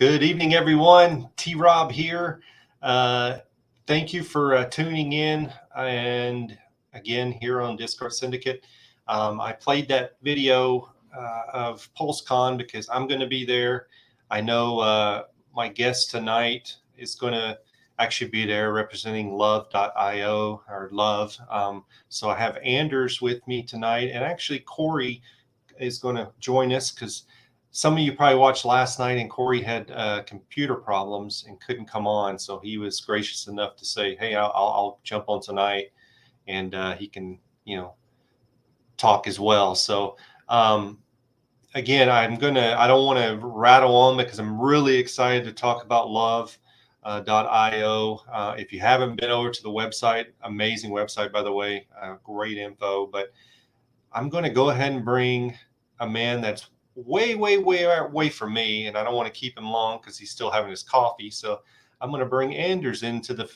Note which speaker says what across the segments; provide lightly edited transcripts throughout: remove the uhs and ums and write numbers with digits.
Speaker 1: Good evening, everyone. T-Rob here. Thank you for tuning in, and again here on Discourse Syndicate. I played that video of PulseCon because I'm going to be there. I know my guest tonight is going to actually be there representing love.io or love. So I have Anders with me tonight, and actually Corey is going to join us because some of you probably watched last night, and Corey had computer problems and couldn't come on. So he was gracious enough to say, "Hey, I'll jump on tonight," and he can, talk as well. So again, I don't want to rattle on because I'm really excited to talk about love.io. If you haven't been over to the website, amazing website, by the way, great info. But I'm going to go ahead and bring a man that's way away from me, and I don't want to keep him long because he's still having his coffee. So I'm going to bring Anders into the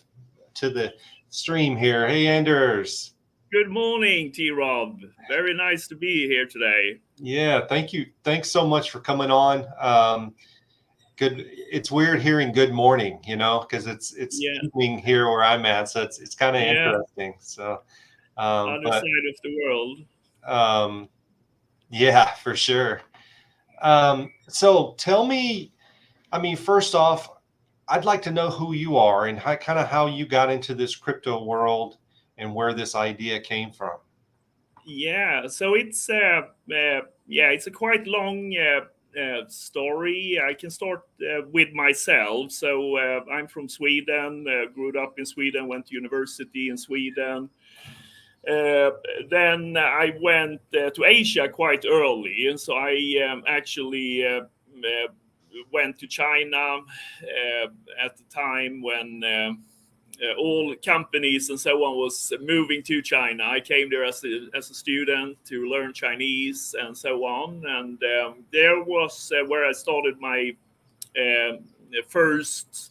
Speaker 1: stream here. Hey, Anders.
Speaker 2: Good morning, T-Rob. Very nice to be here today.
Speaker 1: Yeah, thank you. Thanks so much for coming on. Good. It's weird hearing good morning, because it's evening here where I'm at, so it's kind of interesting. So
Speaker 2: other side of the world.
Speaker 1: Yeah, for sure. So tell me, first off, I'd like to know who you are and how you got into this crypto world and where this idea came from.
Speaker 2: Yeah, so it's a quite long story. I can start with myself. So I'm from Sweden, grew up in Sweden, went to university in Sweden. Then I went to Asia quite early, and so I actually went to China at the time when all companies and so on was moving to China. I came there as a student to learn Chinese and so on, and there was where I started my first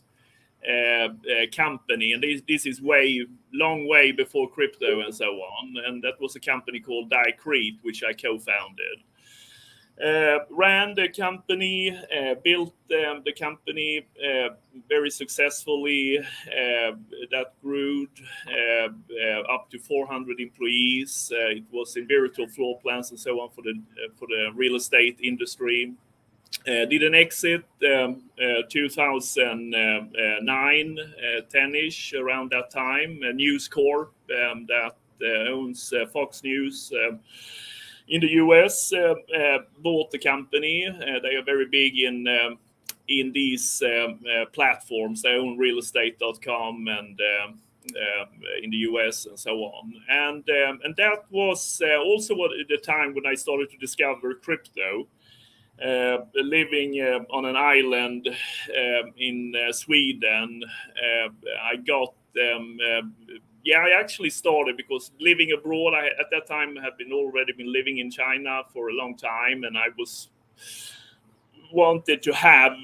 Speaker 2: company, and this is long way before crypto and so on, and that was a company called DTube, which I co-founded. Ran the company, built the company very successfully. That grew up to 400 employees. It was in virtual floor plans and so on for the real estate industry. Did an exit 2009, 10-ish, around that time. News Corp that owns Fox News in the US bought the company. They are very big in these platforms. They own realestate.com and in the US and so on. And that was also the time when I started to discover crypto. Living on an island in Sweden, I got I actually started because living abroad. I at that time had already been living in China for a long time, and I wanted to have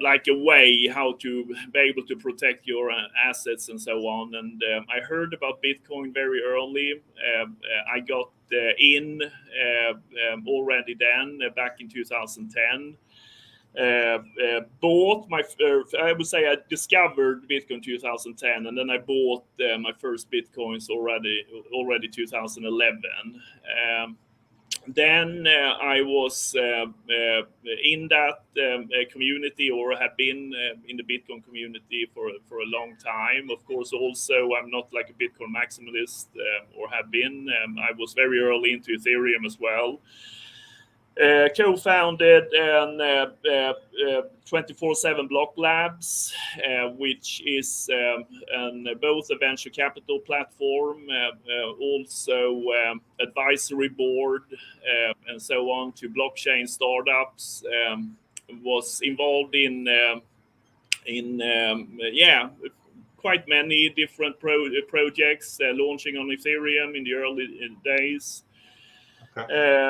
Speaker 2: like a way how to be able to protect your assets and so on. And I heard about Bitcoin very early. I got in already then back in 2010. Bought my I would say I discovered Bitcoin 2010, and then I bought my first Bitcoins already 2011. Then I was in that community, or have been in the Bitcoin community for a long time. Of course, also I'm not like a Bitcoin maximalist, or have been. I was very early into Ethereum as well. Co-founded 24/7 Block Labs, which is both a venture capital platform, also advisory board, and so on to blockchain startups. Was involved in quite many different projects, launching on Ethereum in the early days. Okay.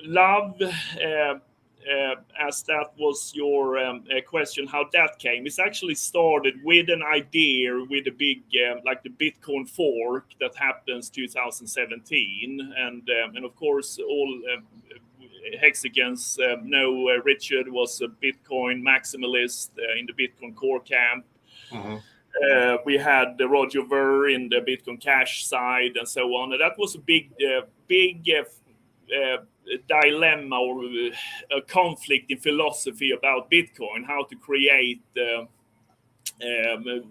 Speaker 2: Love, as that was your question, how that came. It's actually started with an idea with a big, like the Bitcoin fork that happens 2017, and of course all hexagons. No, Richard was a Bitcoin maximalist in the Bitcoin core camp. We had Roger Ver in the Bitcoin Cash side and so on. And that was a big dilemma or a conflict in philosophy about Bitcoin, how to create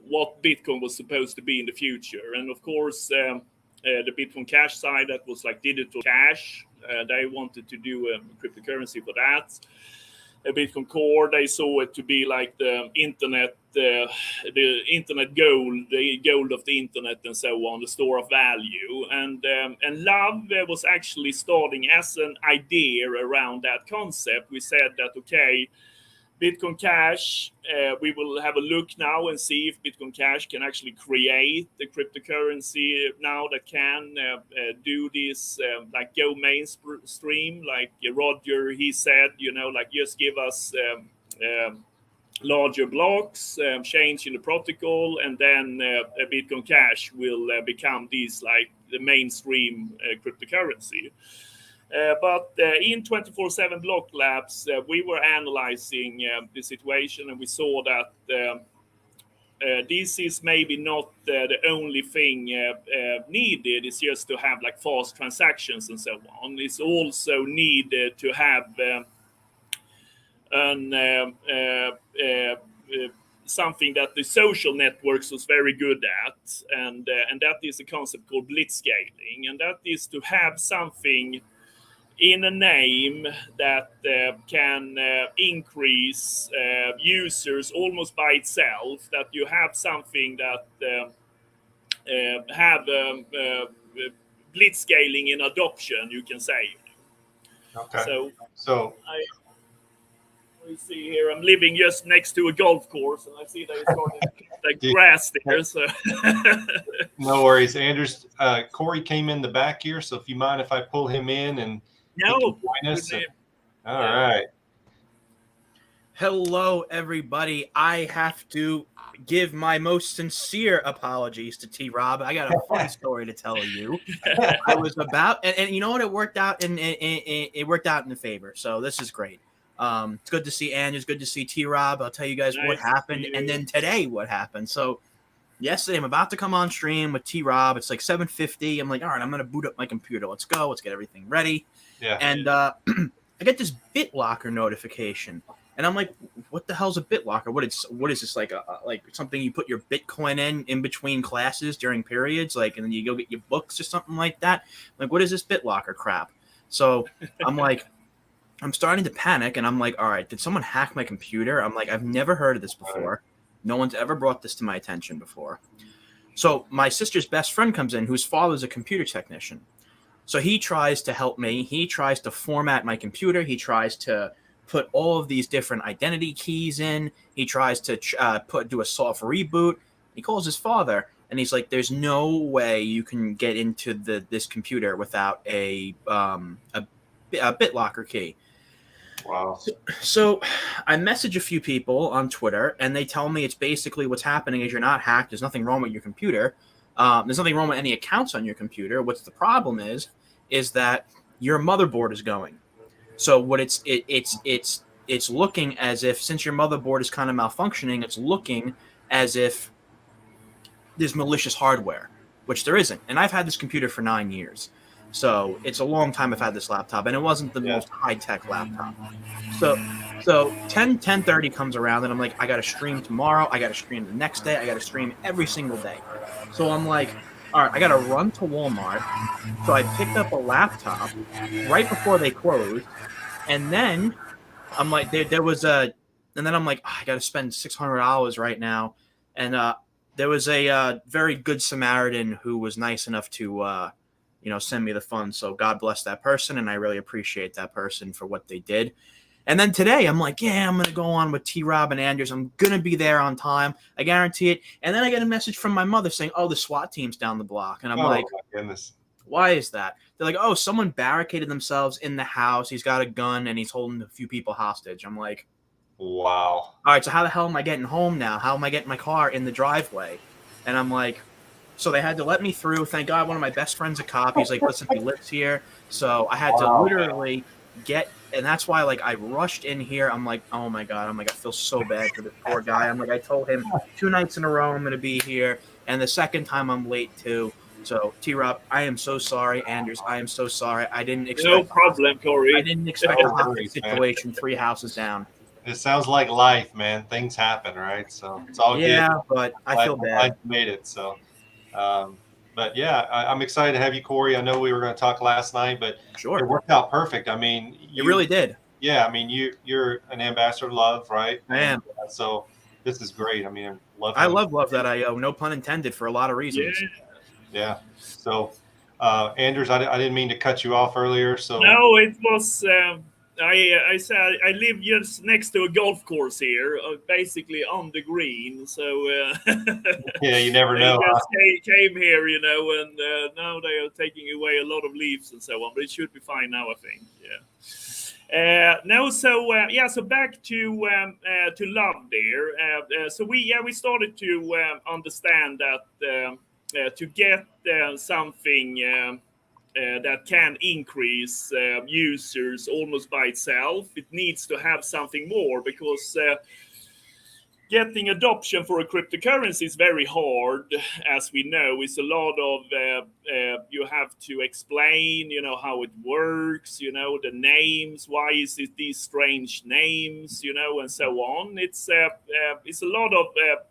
Speaker 2: what Bitcoin was supposed to be in the future. And of course, the Bitcoin Cash side, that was like digital cash. They wanted to do a cryptocurrency for that. Bitcoin Core, they saw it to be like the internet gold, the gold of the internet and so on, the store of value. And Love was actually starting as an idea around that concept. We said that, okay, Bitcoin Cash, we will have a look now and see if Bitcoin Cash can actually create the cryptocurrency now that can do this, like go mainstream. Like Roger, he said, like just give us larger blocks, change in the protocol, and then Bitcoin Cash will become these like the mainstream cryptocurrency. But in 24/7 Block Labs, we were analyzing the situation, and we saw that this is maybe not the only thing needed. It's just to have like fast transactions and so on. It's also needed to have something that the social networks was very good at, and that is a concept called blitzscaling, and that is to have something in a name that can increase users almost by itself, that you have something that have blitzscaling in adoption, you can say.
Speaker 1: Okay.
Speaker 2: So we see here, I'm living just next to a golf course, and I see they started like grass there. So
Speaker 1: no worries, Anders. Corey came in the back here, so if you mind if I pull him in and
Speaker 2: no,
Speaker 1: join us. All right.
Speaker 3: Hello, everybody. I have to give my most sincere apologies to T-Rob. I got a fun story to tell you. I was about, and you know what? It worked out, and it worked out in the favor. So this is great. It's good to see Anders. Good to see T-Rob. I'll tell you guys what happened, and then today what happened. So yesterday, I'm about to come on stream with T-Rob. It's like 7:50. I'm like, all right, I'm gonna boot up my computer. Let's go. Let's get everything ready. Yeah. And I get this BitLocker notification. And I'm like, what the hell's a BitLocker? What is this, like like something you put your Bitcoin in between classes during periods, like, and then you go get your books or something like that? I'm like, what is this BitLocker crap? So I'm like, I'm starting to panic, and I'm like, all right, did someone hack my computer? I'm like, I've never heard of this before. No one's ever brought this to my attention before. So my sister's best friend comes in, whose father's a computer technician. So he tries to help me. He tries to format my computer. He tries to put all of these different identity keys in. He tries to do a soft reboot. He calls his father, and he's like, "There's no way you can get into this computer without a BitLocker key."
Speaker 1: Wow.
Speaker 3: So I message a few people on Twitter, and they tell me it's basically what's happening is you're not hacked. There's nothing wrong with your computer. There's nothing wrong with any accounts on your computer. What's the problem is that your motherboard is going. So what it's looking as if, since your motherboard is kind of malfunctioning, it's looking as if there's malicious hardware, which there isn't. And I've had this computer for 9 years. So it's a long time I've had this laptop, and it wasn't the most high-tech laptop. So 10:30 comes around, and I'm like, I got to stream tomorrow. I got to stream the next day. I got to stream every single day. So I'm like, all right, I got to run to Walmart. So I picked up a laptop right before they closed, and then I'm like, there was and then I'm like, I got to spend $600 right now, and there was a very good Samaritan who was nice enough to send me the funds. So God bless that person, and I really appreciate that person for what they did. And then today, I'm like, yeah, I'm going to go on with T-Rob and Anders. I'm going to be there on time. I guarantee it. And then I get a message from my mother saying, oh, the SWAT team's down the block. And I'm like,
Speaker 1: my goodness.
Speaker 3: Why is that? They're like, oh, someone barricaded themselves in the house. He's got a gun, and he's holding a few people hostage. I'm like,
Speaker 1: wow.
Speaker 3: All right, so how the hell am I getting home now? How am I getting my car in the driveway? And I'm like, so they had to let me through. Thank God one of my best friends a cop. He's like, listen, he lives here. So I had to literally and that's why like I rushed in here. I'm like, oh my god, I feel so bad for this poor guy. I'm like, I told him 2 nights in a row I'm going to be here, and the second time I'm late too. So T-Rob, I am so sorry. Anders, I am so sorry. I didn't expect.
Speaker 2: No problem, Corey.
Speaker 3: I didn't expect
Speaker 1: No
Speaker 3: a hostage
Speaker 1: worries, man.
Speaker 3: situation 3 houses down.
Speaker 1: It sounds like life, man. Things happen, right? So it's all good.
Speaker 3: Yeah, but I feel bad.
Speaker 1: I made it. So, but yeah, I'm excited to have you, Corey. I know we were going to talk last night, but
Speaker 3: Sure,
Speaker 1: it worked out perfect. I mean,
Speaker 3: it really did.
Speaker 1: Yeah, I mean, you're an ambassador of love, right?
Speaker 3: I am.
Speaker 1: So this is great. I mean,
Speaker 3: I love that I owe. No pun intended, for a lot of reasons.
Speaker 1: Yeah. So, Anders, I didn't mean to cut you off earlier. So
Speaker 2: no, it was. I said I live just next to a golf course here, basically on the green. So
Speaker 1: yeah, you never know.
Speaker 2: They just came here, you know, and now they are taking away a lot of leaves and so on. But it should be fine now, I think. Yeah. So back to love there. So we started to understand that to get something that can increase users almost by itself, it needs to have something more, because getting adoption for a cryptocurrency is very hard, as we know. It's a lot of you have to explain, you know, how it works, you know, the names, why is it these strange names, you know, and so on. It's a lot of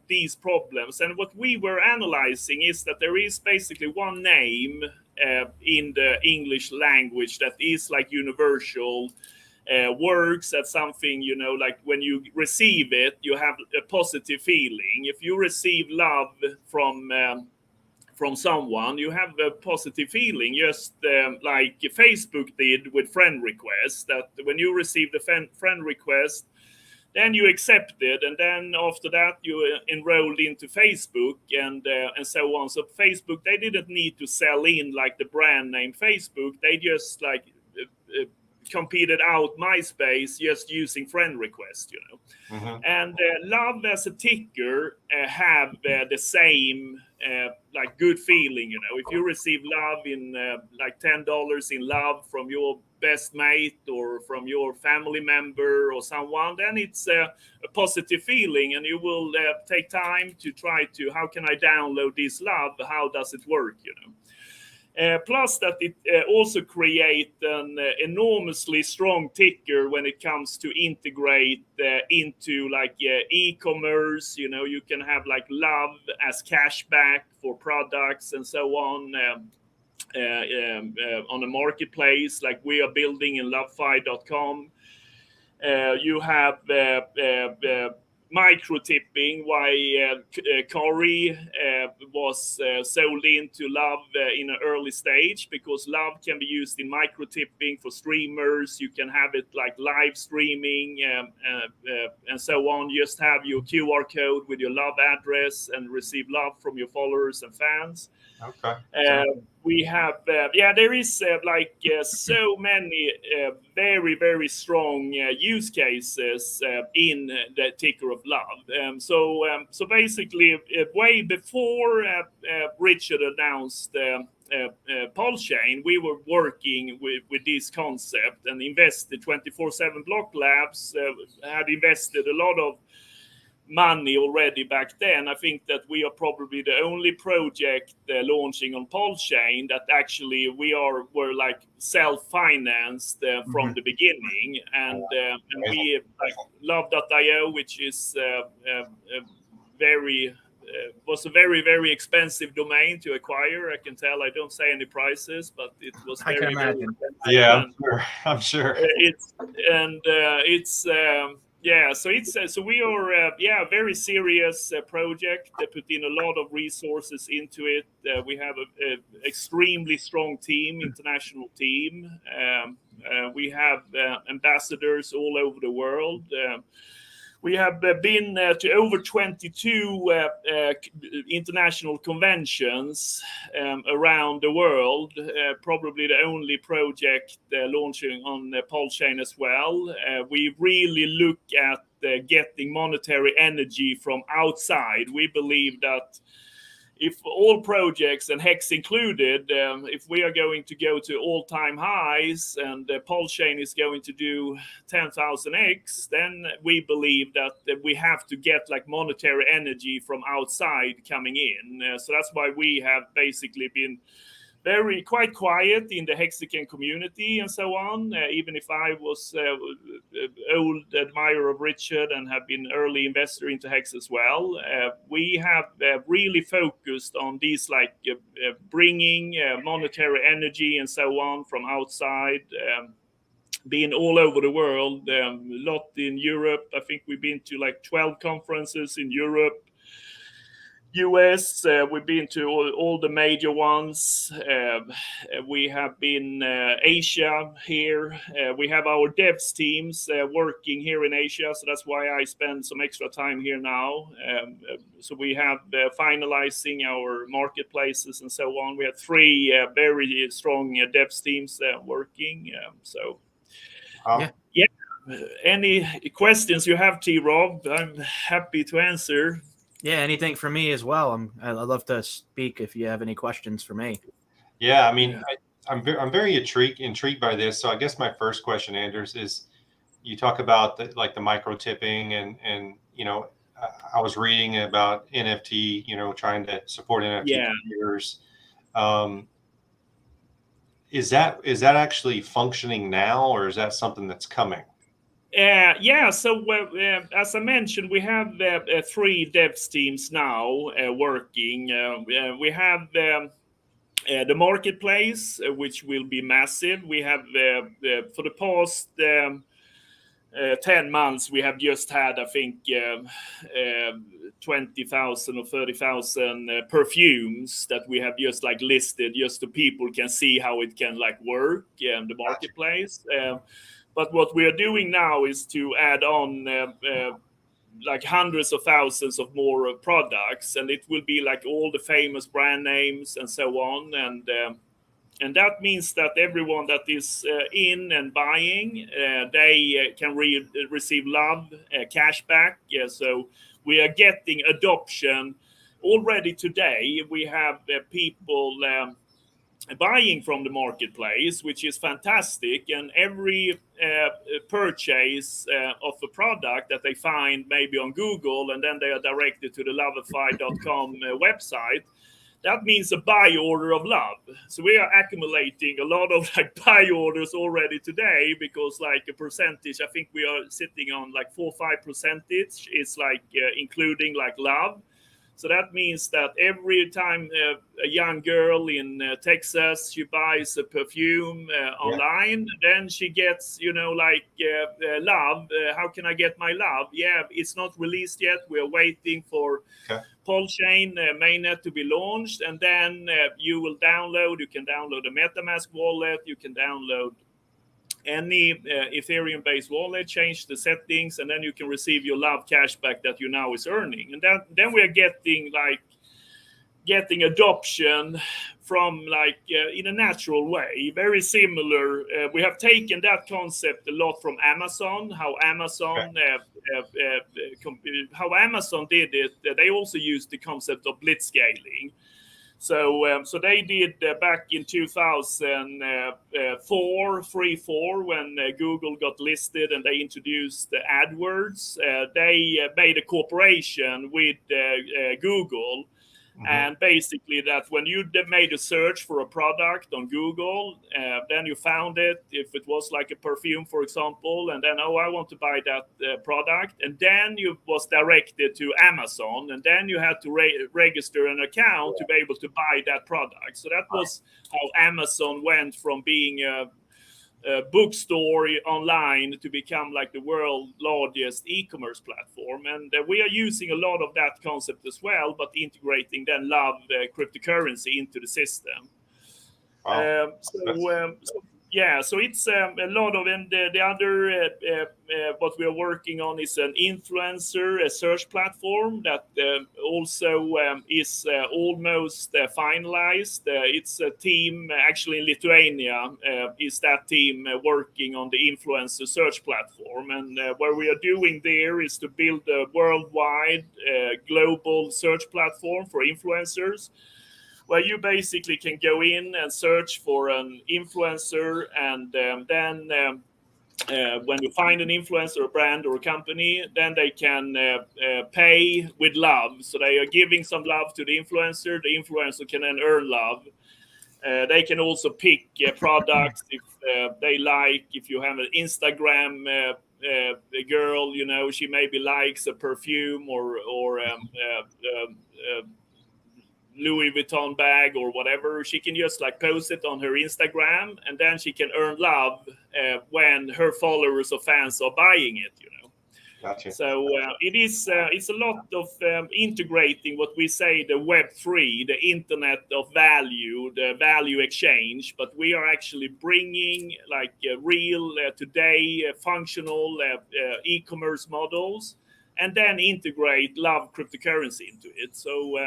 Speaker 2: these problems. And what we were analyzing is that there is basically one name in the English language that is like universal. Works at something, you know, like when you receive it, you have a positive feeling. If you receive love from someone, you have a positive feeling, just like Facebook did with friend requests, that when you receive the friend request, then you accepted, and then after that you enrolled into Facebook and so on. So Facebook, they didn't need to sell in like the brand name Facebook. They just like competed out MySpace just using friend request, you know. Mm-hmm. And love as a ticker have the same like good feeling, you know. If you receive love in like $10 in love from your best mate or from your family member or someone, then it's a positive feeling, and you will take time to try to, how can I download this love? How does it work, you know? Plus that it also create an enormously strong ticker when it comes to integrate into like e-commerce. You know, you can have like love as cashback for products and so on a marketplace like we are building in lovefi.com. You have micro tipping, why Corey was sold into love in an early stage, because love can be used in micro tipping for streamers. You can have it like live streaming and so on. You just have your QR code with your love address and receive love from your followers and fans.
Speaker 1: Okay.
Speaker 2: We have, there is so many very, very strong use cases in the ticker of love. So basically, way before Richard announced Polchain, we were working with this concept and invested 24/7 Block Labs, had invested a lot of money already back then. I think that we are probably the only project launching on Polchain that actually were like self-financed from the beginning, and we like love.io, which is was a very, very expensive domain to acquire. I can tell I don't say any prices, but it was very, very expensive.
Speaker 1: Yeah, I'm sure. So we are a very serious project. Put in a lot of resources into it. We have an extremely strong team, international team. We have ambassadors all over the world. We have been to over 22 international conventions around the world, probably the only project launching on Polchain as well. We really look at getting monetary energy from outside. We believe that
Speaker 2: if all projects and Hex included, if we are going to go to all-time highs and Polchain is going to do 10,000x, then we believe that we have to get like monetary energy from outside coming in. So that's why we have basically been quite quiet in the Hexagon community and so on. Even if I was old admirer of Richard and have been early investor into Hex as well, we have really focused on these like bringing monetary energy and so on from outside. Being all over the world, a lot in Europe. I think we've been to like 12 conferences in Europe. US, we've been to all the major ones. We have been Asia here. We have our devs teams working here in Asia, so that's why I spend some extra time here now. So we have finalizing our marketplaces and so on. We have 3 very strong devs teams working. Yeah. Any questions you have, T-Rob? I'm happy to answer.
Speaker 3: Yeah, anything for me as well. I'd love to speak if you have any questions for me.
Speaker 1: Yeah, I mean, I'm very intrigued by this. So I guess my first question, Anders, is you talk about the micro tipping and I was reading about NFT, trying to support NFT creators. Is that actually functioning now, or is that something that's coming?
Speaker 2: So as I mentioned, we have 3 devs teams now working. We have the marketplace, which will be massive. We have for the past 10 months, we have just had, I think, 20,000 or 30,000 perfumes that we have just like listed, just so people can see how it can like work in the marketplace. But what we are doing now is to add on like hundreds of thousands of more products, and it will be like all the famous brand names and so on. And that means that everyone that is in and buying, they can receive love, cash back. So we are getting adoption already today. We have people buying from the marketplace, which is fantastic, and every purchase of a product that they find maybe on Google and then they are directed to the loveify.com website, that means a buy order of love. So we are accumulating a lot of like buy orders already today, because like a percentage, I think we are sitting on like 4 or 5% is like including like love. So that means that every time a young girl in Texas, she buys a perfume online, then she gets, love. How can I get my love? Yeah, it's not released yet. We're waiting for Polchain mainnet to be launched. And then you can download a MetaMask wallet. You can download any Ethereum-based wallet, change the settings, and then you can receive your love cashback that you now is earning. And then we are getting adoption from in a natural way, very similar. We have taken that concept a lot from Amazon. How Amazon did it. They also used the concept of blitzscaling. So they did back in 2004, when Google got listed and they introduced AdWords. They made a cooperation with Google. Mm-hmm. And basically that when you made a search for a product on Google, then you found it, if it was like a perfume, for example, and then, I want to buy that product. And then you was directed to Amazon, and then you had to register an account to be able to buy that product. So that was how Amazon went from being a bookstore online to become like the world's largest e-commerce platform. And we are using a lot of that concept as well, but integrating then love cryptocurrency into the system. Wow. Yeah, so it's a lot of, and the other what we are working on is an influencer a search platform that also is almost finalized. It's a team actually in Lithuania is that team working on the influencer search platform, and what we are doing there is to build a worldwide global search platform for influencers, where you basically can go in and search for an influencer, and then when you find an influencer, a brand, or a company, then they can pay with love. So they are giving some love to the influencer. The influencer can then earn love. They can also pick products if they like. If you have an Instagram girl, you know, she maybe likes a perfume or Louis Vuitton bag or whatever, she can just like post it on her Instagram, and then she can earn love when her followers or fans are buying it, you know.
Speaker 1: Gotcha.
Speaker 2: So it's a lot of integrating what we say the Web3, the internet of value, the value exchange, but we are actually bringing like real today functional e-commerce models, and then integrate love cryptocurrency into it. So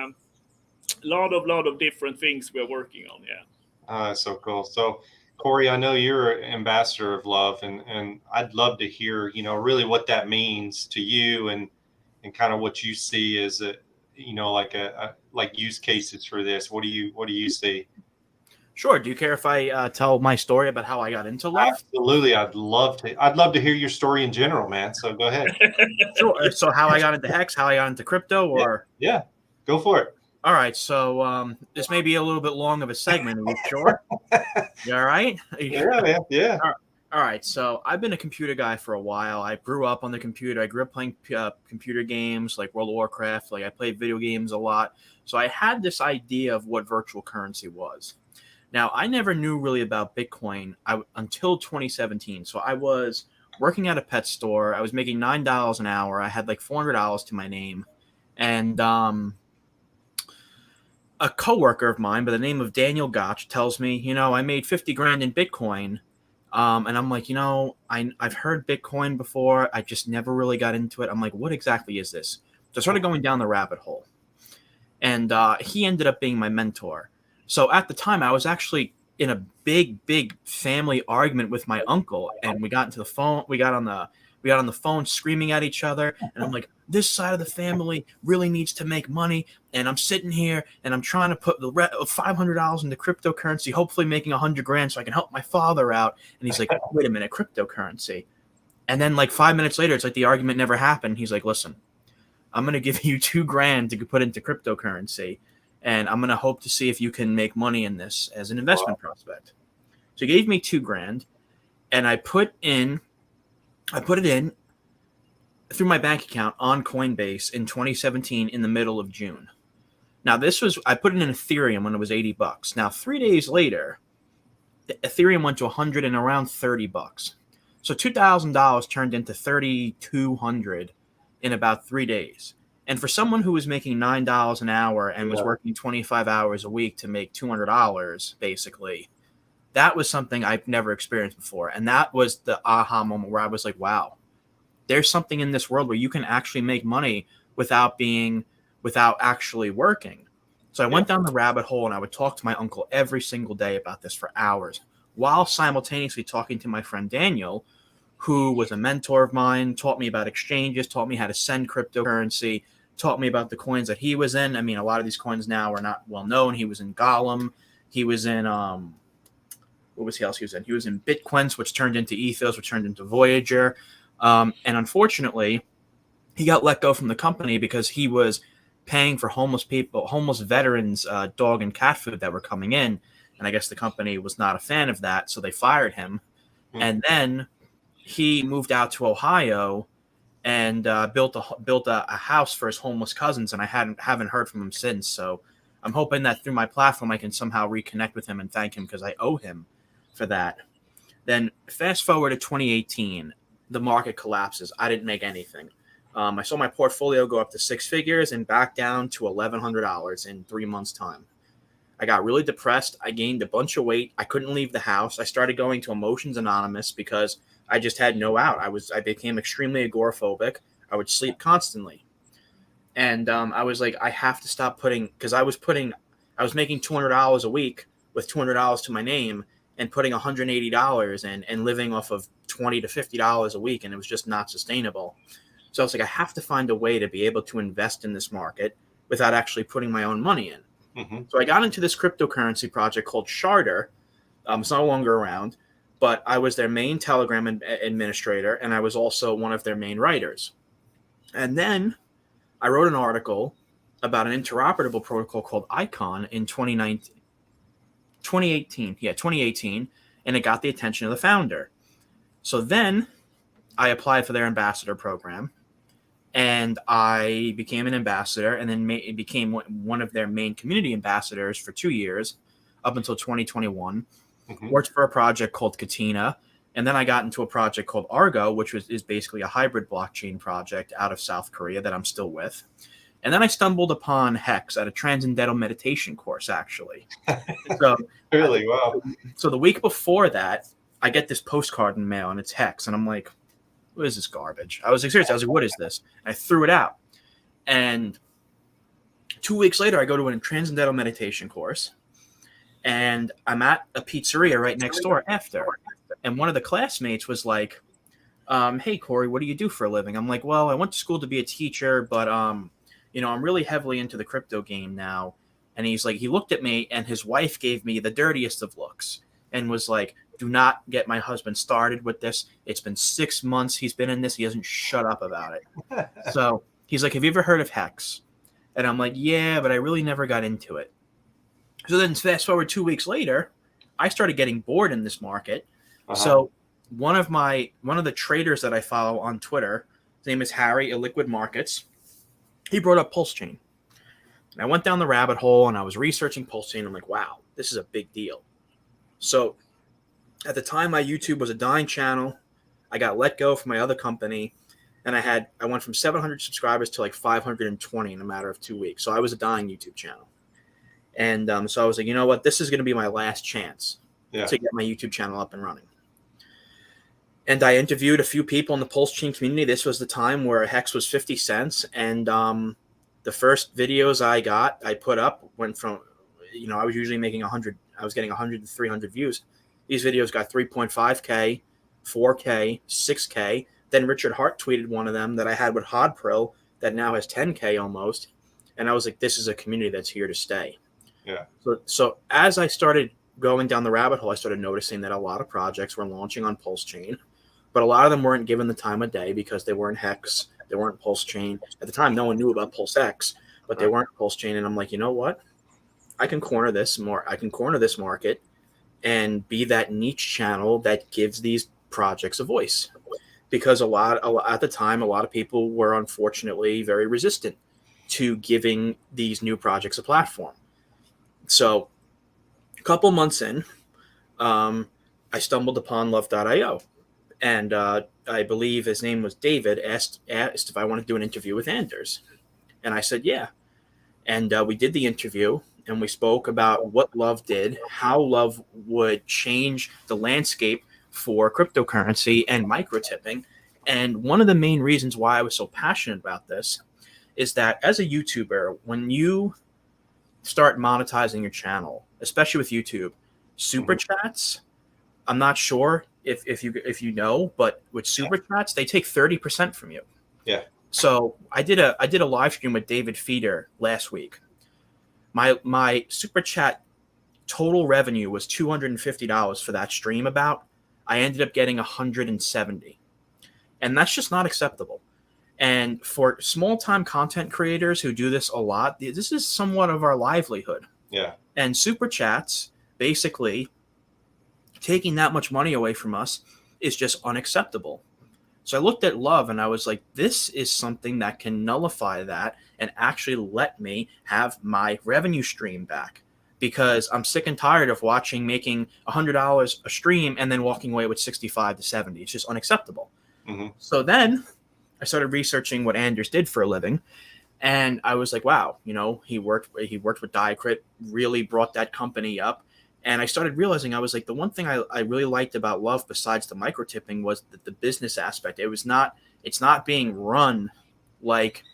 Speaker 2: lot of different things we're working on. Yeah.
Speaker 1: So cool. So Corey, I know you're an ambassador of love, and I'd love to hear, you know, really what that means to you, and kind of what you see as a, you know, like like use cases for this. What do you see?
Speaker 3: Sure. Do you care if I tell my story about how I got into love?
Speaker 1: Absolutely. I'd love to hear your story in general, man. So go ahead.
Speaker 3: Sure. So how I got into Hex, how I got into crypto, or
Speaker 1: yeah, go for it.
Speaker 3: All right, so this may be a little bit long of a segment. Are you sure? You all right?
Speaker 1: Yeah, man. Yeah.
Speaker 3: All right, so I've been a computer guy for a while. I grew up on the computer. I grew up playing computer games like World of Warcraft. Like I played video games a lot. So I had this idea of what virtual currency was. Now, I never knew really about Bitcoin until 2017. So I was working at a pet store. I was making $9 an hour. I had like $400 to my name. And a coworker of mine by the name of Daniel Gotch tells me, you know, I made 50 grand in Bitcoin. And I'm like, you know, I've heard Bitcoin before. I just never really got into it. I'm like, what exactly is this? So I started going down the rabbit hole. And he ended up being my mentor. So at the time, I was actually in a big family argument with my uncle. And we got into the phone. We got on the phone screaming at each other. And I'm like, this side of the family really needs to make money. And I'm sitting here and I'm trying to put the $500 into cryptocurrency, hopefully making 100 grand so I can help my father out. And he's like, wait a minute, cryptocurrency. And then like 5 minutes later, it's like the argument never happened. He's like, listen, I'm going to give you 2 grand to put into cryptocurrency. And I'm going to hope to see if you can make money in this as an investment prospect. So he gave me 2 grand and I put it in through my bank account on Coinbase in 2017 in the middle of June. Now I put it in Ethereum when it was $80. Now 3 days later, the Ethereum went to 100 and around $30. So $2,000 turned into $3,200 in about 3 days. And for someone who was making $9 an hour and was working 25 hours a week to make $200, basically, that was something I've never experienced before. And that was the aha moment where I was like, wow, there's something in this world where you can actually make money without actually working. So I went down the rabbit hole and I would talk to my uncle every single day about this for hours, while simultaneously talking to my friend Daniel, who was a mentor of mine, taught me about exchanges, taught me how to send cryptocurrency, taught me about the coins that he was in. I mean, a lot of these coins now are not well known. He was in Golem. He was in what was he else he was in? He was in Bitcoins, which turned into Ethos, which turned into Voyager. And unfortunately, he got let go from the company because he was paying for homeless veterans, dog and cat food that were coming in. And I guess the company was not a fan of that, so they fired him. Mm-hmm. And then he moved out to Ohio and built a house for his homeless cousins. And I haven't heard from him since. So I'm hoping that through my platform, I can somehow reconnect with him and thank him because I owe him for that. Then fast forward to 2018. The market collapses. I didn't make anything. I saw my portfolio go up to 6 figures and back down to $1,100 in 3 months' time. I got really depressed. I gained a bunch of weight. I couldn't leave the house. I started going to Emotions Anonymous because I just had no out. I became extremely agoraphobic. I would sleep constantly. And I was like, I have to stop because I was making $200 a week with $200 to my name and putting $180 in and living off of $20 to $50 a week. And it was just not sustainable. So I was like, I have to find a way to be able to invest in this market without actually putting my own money in. Mm-hmm. So I got into this cryptocurrency project called Sharder. It's no longer around, but I was their main Telegram administrator, and I was also one of their main writers. And then I wrote an article about an interoperable protocol called Icon in 2018, and it got the attention of the founder. So then I applied for their ambassador program, and I became an ambassador, and then became one of their main community ambassadors for 2 years, up until 2021. Mm-hmm. Worked for a project called Katina, and then I got into a project called Argo, which is basically a hybrid blockchain project out of South Korea that I'm still with. And then I stumbled upon Hex at a transcendental meditation course, actually. So,
Speaker 1: really? Wow.
Speaker 3: So the week before that, I get this postcard in the mail, and it's Hex, and I'm like, what is this garbage? I was like, seriously, I was like, what is this? And I threw it out. And 2 weeks later, I go to a transcendental meditation course, and I'm at a pizzeria right next door after. And one of the classmates was like, hey, Corey, what do you do for a living? I'm like, well, I went to school to be a teacher, but, I'm really heavily into the crypto game now. And he's like, he looked at me, and his wife gave me the dirtiest of looks and was like, do not get my husband started with this. It's been 6 months he's been in this. He hasn't shut up about it. So he's like, have you ever heard of Hex? And I'm like, yeah, but I really never got into it. So then fast forward 2 weeks later, I started getting bored in this market. Uh-huh. So one of the traders that I follow on Twitter, his name is Harry at Liquid Markets. He brought up Pulse Chain. And I went down the rabbit hole, and I was researching Pulse Chain. I'm like, wow, this is a big deal. So at the time, my YouTube was a dying channel. I got let go from my other company, and I went from 700 subscribers to like 520 in a matter of 2 weeks. So I was a dying YouTube channel. And so I was like, you know what? This is going to be my last chance to get my YouTube channel up and running. And I interviewed a few people in the Pulse Chain community. This was the time where Hex was 50 cents. And the first videos I put up went from, I was usually making 100. I was getting 100 to 300 views. These videos got 3.5K, 4K, 6K. Then Richard Hart tweeted one of them that I had with HodPro that now has 10K almost. And I was like, this is a community that's here to stay.
Speaker 1: Yeah.
Speaker 3: So as I started going down the rabbit hole, I started noticing that a lot of projects were launching on Pulse Chain, but a lot of them weren't given the time of day because they weren't Hex, they weren't Pulse Chain. At the time, no one knew about Pulse X, but they weren't Pulse Chain. And I'm like, you know what? I can corner this market and be that niche channel that gives these projects a voice. Because at the time, a lot of people were unfortunately very resistant to giving these new projects a platform. So a couple months in, I stumbled upon Love.io, and I believe his name was David, asked if I wanted to do an interview with Anders. And I said, yeah. And we did the interview, and we spoke about what Love did, how Love would change the landscape for cryptocurrency and microtipping. And one of the main reasons why I was so passionate about this is that as a YouTuber, when you start monetizing your channel, especially with YouTube, super chats, I'm not sure if you know, but with super chats, they take 30% from you.
Speaker 1: Yeah.
Speaker 3: So I did a live stream with David Feeder last week. My super chat total revenue was $250 for that stream. I ended up getting 170, and that's just not acceptable. And for small-time content creators who do this a lot, this is somewhat of our livelihood.
Speaker 1: Yeah. And
Speaker 3: super chats, basically, taking that much money away from us is just unacceptable. So I looked at Love, and I was like, this is something that can nullify that and actually let me have my revenue stream back. Because I'm sick and tired of making $100 a stream and then walking away with 65 to 70. It's just unacceptable. Mm-hmm. So then I started researching what Anders did for a living. And I was like, wow, he worked with Diacrit, really brought that company up. And I started realizing, I was like, the one thing I really liked about Love, besides the micro tipping, was the business aspect. It's not being run like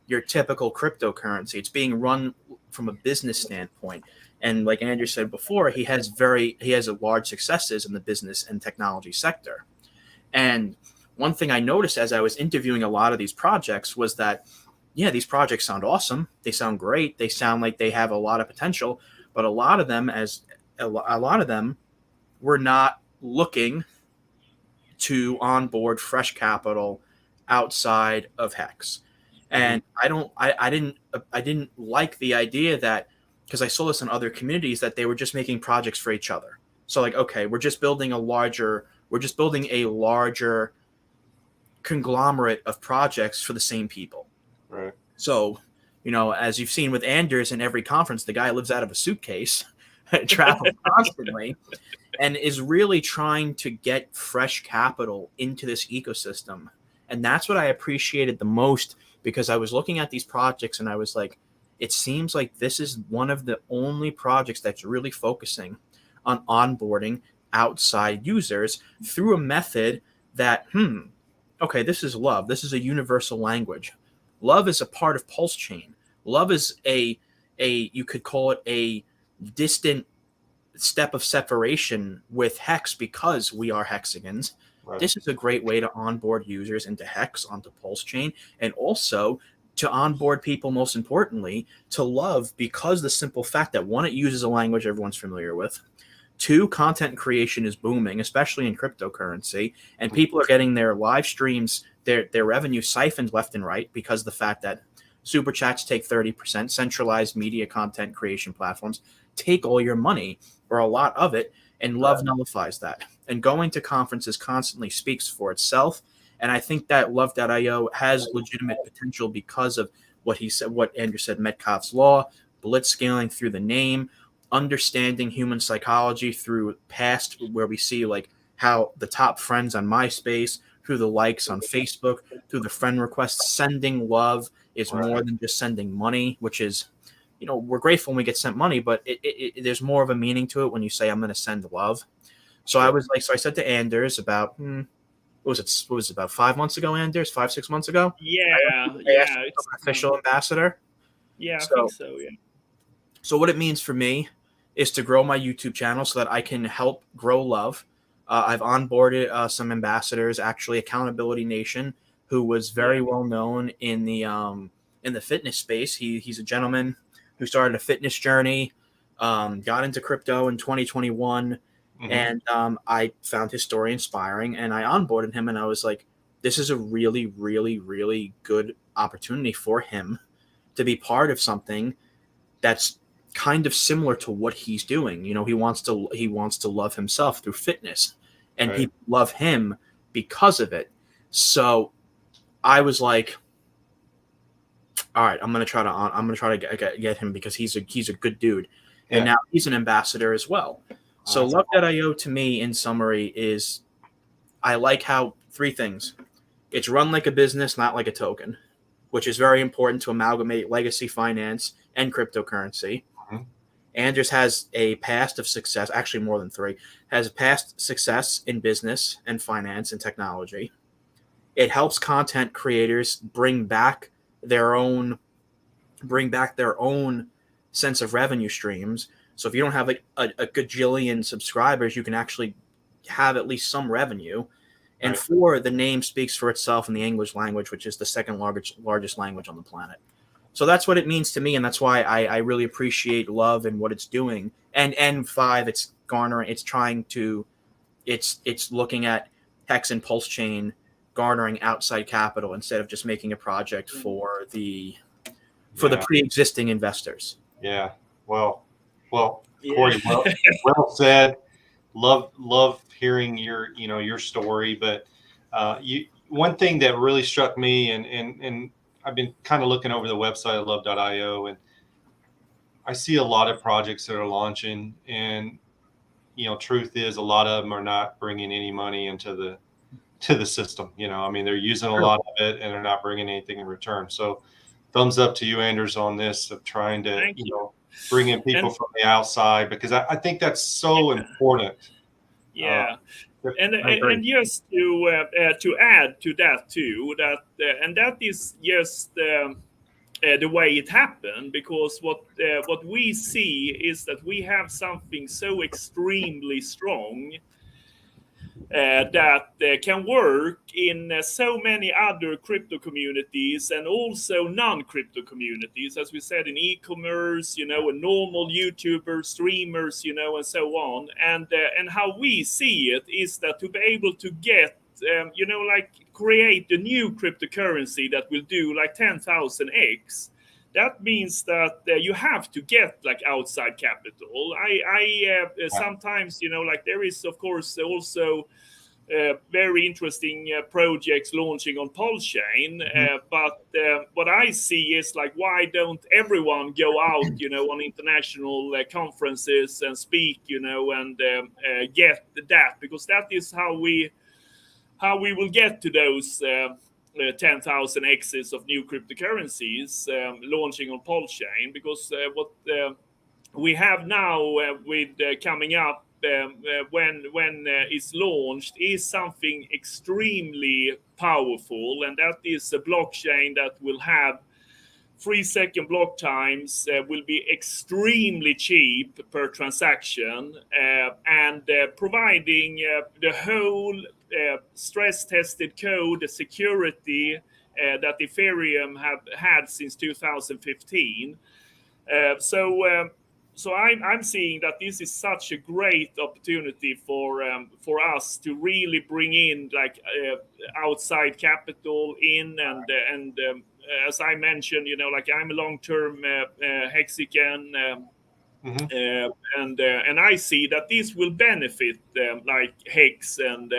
Speaker 3: your typical cryptocurrency. It's being run from a business standpoint. And like Andrew said before, he has large successes in the business and technology sector. And one thing I noticed as I was interviewing a lot of these projects was that, yeah, these projects sound awesome. They sound great. They sound like they have a lot of potential, but a lot of them were not looking to onboard fresh capital outside of Hex. And I didn't like the idea that, because I saw this in other communities, that they were just making projects for each other. So like, okay, we're just building a larger conglomerate of projects for the same people.
Speaker 1: Right.
Speaker 3: So, as you've seen with Anders in every conference, the guy lives out of a suitcase, travels constantly, and is really trying to get fresh capital into this ecosystem. And that's what I appreciated the most, because I was looking at these projects and I was like, it seems like this is one of the only projects that's really focusing on onboarding outside users through a method that, okay, this is Love. This is a universal language. Love is a part of Pulse Chain. Love is you could call it a distant step of separation with Hex, because we are hexagons. Right. This is a great way to onboard users into Hex, onto Pulse Chain, and also to onboard people, most importantly, to Love, because the simple fact that, one, it uses a language everyone's familiar with. 2, content creation is booming, especially in cryptocurrency, and people are getting their live streams, their revenue siphoned left and right, because the fact that super chats take 30%, centralized media content creation platforms take all your money, or a lot of it, and Love nullifies that. And going to conferences constantly speaks for itself. And I think that Love.io has legitimate potential because of what Andrew said, Metcalfe's law, blitzscaling through the name, understanding human psychology through past, where we see like how the top friends on MySpace, through the likes on Facebook, through the friend requests, sending love is more than just sending money, which is, we're grateful when we get sent money, but there's more of a meaning to it when you say, I'm going to send love. So I said to Anders about, what was it, about 5 months ago, Anders? 6 months ago?
Speaker 2: Yeah.
Speaker 3: It's an official ambassador.
Speaker 2: Yeah, I think so, yeah.
Speaker 3: So what it means for me is to grow my YouTube channel so that I can help grow Love. I've onboarded some ambassadors, actually Accountability Nation, who was very well known in the fitness space. He's a gentleman who started a fitness journey, got into crypto in 2021, and I found his story inspiring, and I onboarded him, and I was like, this is a really, really, really good opportunity for him to be part of something that's kind of similar to what he's doing. He wants to love himself through fitness, and people love him because of it. So I was like, all right, I'm gonna try to get him, because he's a good dude, and now he's an ambassador as well. So Love.io to me, in summary, is, I like how 3 things. It's run like a business, not like a token, which is very important to amalgamate legacy finance and cryptocurrency. Anders has a past of success, actually more than 3, has a past success in business and finance and technology. It helps content creators bring back their own sense of revenue streams. So if you don't have like a gajillion subscribers, you can actually have at least some revenue. And 4, the name speaks for itself in the English language, which is the second largest language on the planet. So that's what it means to me, and that's why I really appreciate Love and what it's doing. And 5, it's looking at Hex and Pulse Chain garnering outside capital instead of just making a project for the pre-existing investors.
Speaker 1: Yeah. Well, Corey, well said. Love hearing your story. But one thing that really struck me, and I've been kind of looking over the website of Love.io, and I see a lot of projects that are launching, and truth is, a lot of them are not bringing any money into the system. They're using a lot of it, and they're not bringing anything in return. So thumbs up to you, Anders, on this of trying to,
Speaker 2: Thank you.
Speaker 1: bring in people from the outside, because I think that's so important.
Speaker 2: Yeah.
Speaker 3: I agree.
Speaker 2: And just to add to that too, and that is just the way it happened, because what we see is that we have something so extremely strong that can work in so many other crypto communities and also non-crypto communities, as we said, in e-commerce, and normal YouTubers, streamers, and so on. And how we see it is that to be able to get, like create a new cryptocurrency that will do like 10,000x, that means that you have to get like outside capital. I sometimes, like there is of course also very interesting projects launching on Pulsechain. But what I see is like, why don't everyone go out, on international conferences and speak, and get that? Because that is how we will get to those 10,000 X's of new cryptocurrencies launching on Pulsechain. Because what we have now with coming up when it's launched is something extremely powerful, and that is a blockchain that will have 3-second block times, will be extremely cheap per transaction, and providing the whole stress tested code, the security that Ethereum have had since 2015. So I'm seeing that this is such a great opportunity for us to really bring in like outside capital in, and as I mentioned, like I'm a long-term Hexican, and I see that this will benefit like Hex and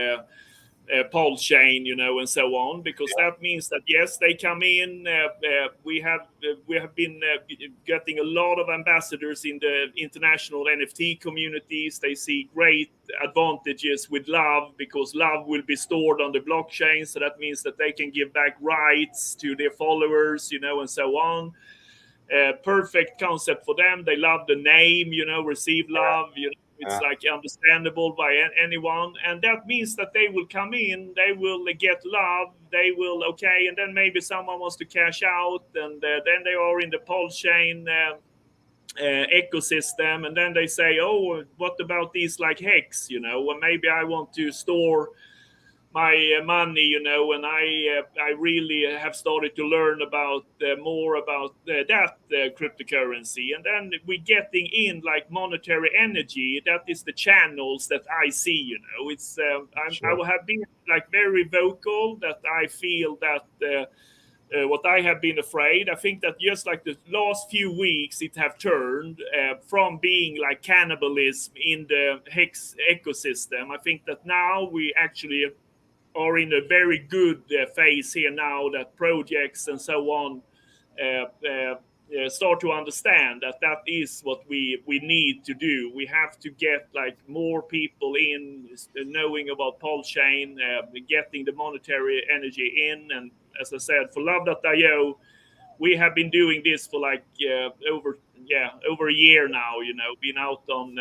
Speaker 2: Pulsechain, and so on, because that means that yes, they come in. We have been getting a lot of ambassadors in the international NFT communities. They see great advantages with Love, because Love will be stored on the blockchain, so that means that they can give back rights to their followers, and so on. Perfect concept for them. They love the name, Receive Love. It's like understandable by anyone, and that means that they will come in, they will get Love, they will and then maybe someone wants to cash out, and then they are in the Pulsechain ecosystem, and then they say, oh, what about these like Hex, well, maybe I want to store my money, and I really have started to learn about more about that cryptocurrency, and then we're getting in like monetary energy. That is the channels that I see. It's I have been like very vocal that I feel that what I have been afraid. I think that just like the last few weeks, it have turned from being like cannibalism in the Hex ecosystem. I think that now we actually are in a very good phase here now, that projects and so on start to understand that is what we need to do. We have to get like more people in, knowing about Pulsechain, getting the monetary energy in. And as I said, for Love.io, we have been doing this for like over a year now, been out on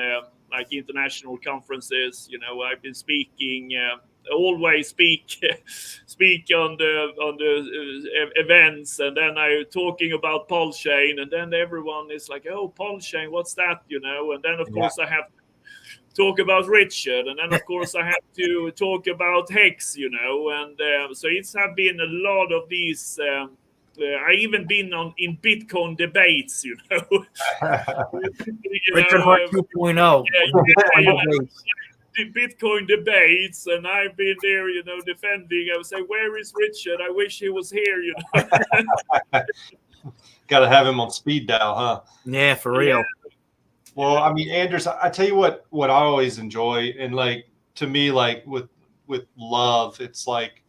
Speaker 2: like international conferences. I've been speaking, always speak on the events, and then I talking about Pulsechain, and then everyone is like, oh, Pulsechain, what's that? And then of course I have to talk about Richard, and then of course I have to talk about Hex, and so it's have been a lot of these I even been in Bitcoin debates,
Speaker 3: Richard Hart 2.0.
Speaker 2: Bitcoin debates, and I've been there, defending. I would say, where is Richard? I wish he was here,
Speaker 1: Got to have him on speed dial, huh?
Speaker 3: Yeah, for real.
Speaker 2: Yeah.
Speaker 1: Well, I mean, Anders, I tell you what I always enjoy, and like to me, like with Love, it's like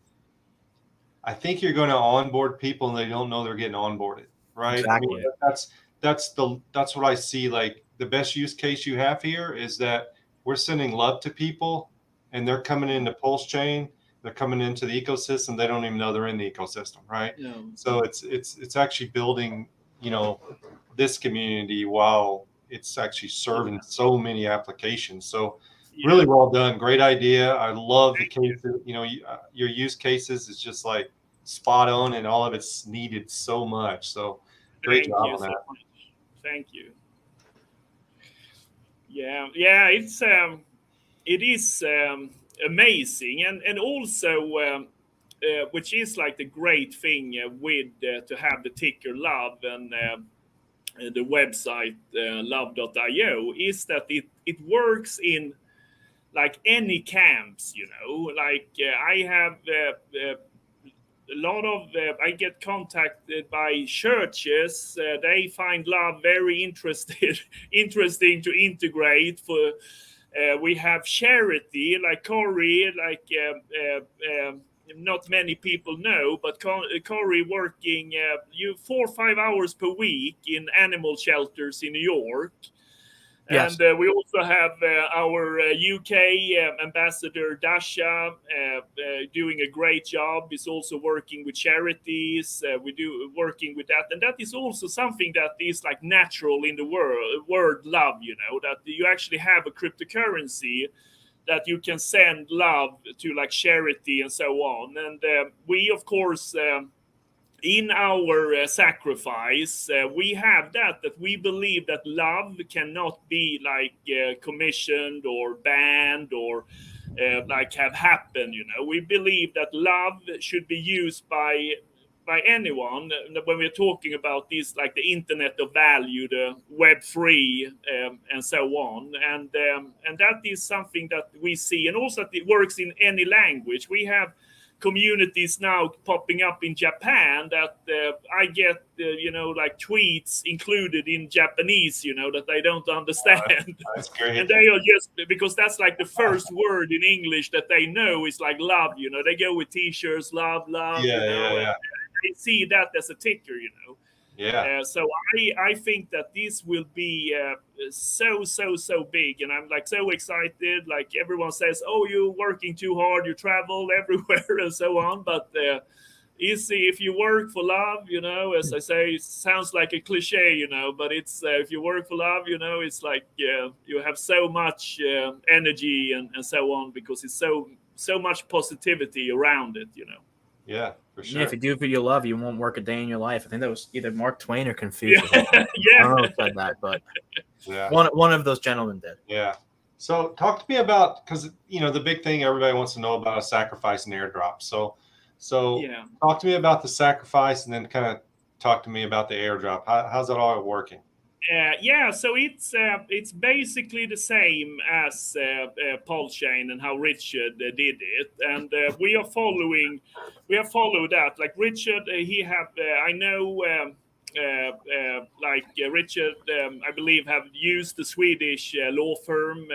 Speaker 1: I think you're going to onboard people and they don't know they're getting onboarded, right?
Speaker 3: Exactly.
Speaker 1: I mean, that's what I see. Like the best use case you have here is that we're sending love to people, and they're coming into Pulsechain, they're coming into the ecosystem. They don't even know they're in the ecosystem, right?
Speaker 2: No.
Speaker 1: So it's actually building, this community while it's actually serving so many applications. So really well done. Great idea. I love the cases. Your use cases is just like spot on, and all of it's needed so much. So great job on that.
Speaker 2: Much. Thank you. Yeah, it is amazing, and also which is like the great thing with to have the ticker love and the website love.io is that it works in like any camps, like I have a lot of I get contacted by churches. They find love very interesting to integrate. For we have charity like Corey, like not many people know, but Corey working 4 or 5 hours per week in animal shelters in New York.
Speaker 3: Yes.
Speaker 2: And we also have our UK ambassador, Dasha, doing a great job. He's also working with charities. We do working with that. And that is also something that is like natural in the word love, that you actually have a cryptocurrency that you can send love to, like charity and so on. And we, of course, in our sacrifice, we have that we believe that love cannot be like commissioned or banned or like have happened. We believe that love should be used by anyone when we're talking about this, like the internet of value, the Web3, and so on. And that is something that we see, and also that it works in any language. We have communities now popping up in Japan that I get, like tweets included in Japanese, that I don't understand.
Speaker 1: That's great.
Speaker 2: And they are just, because that's like the first word in English that they know is like love, they go with t-shirts, love,
Speaker 1: Yeah.
Speaker 2: They see that as a ticker,
Speaker 1: Yeah.
Speaker 2: So I think that this will be so big, and I'm like so excited. Like everyone says, oh, you're working too hard, you travel everywhere and so on. But easy if you work for love, as I say, it sounds like a cliche, but it's if you work for love, it's like you have so much energy and so on, because it's so much positivity around it,
Speaker 1: Yeah, for sure.
Speaker 3: Yeah, if you do what you love, you won't work a day in your life. I think that was either Mark Twain or Confucius.
Speaker 2: Yeah.
Speaker 3: I don't know who said that, but one of those gentlemen did.
Speaker 1: Yeah. So talk to me about, because the big thing everybody wants to know about is sacrifice and airdrop. So talk to me about the sacrifice, and then kind of talk to me about the airdrop. How's that all working?
Speaker 2: So it's basically the same as Pulse Chain and how Richard did it, and we have followed that. Like Richard, he have I know Richard, I believe, have used the Swedish law firm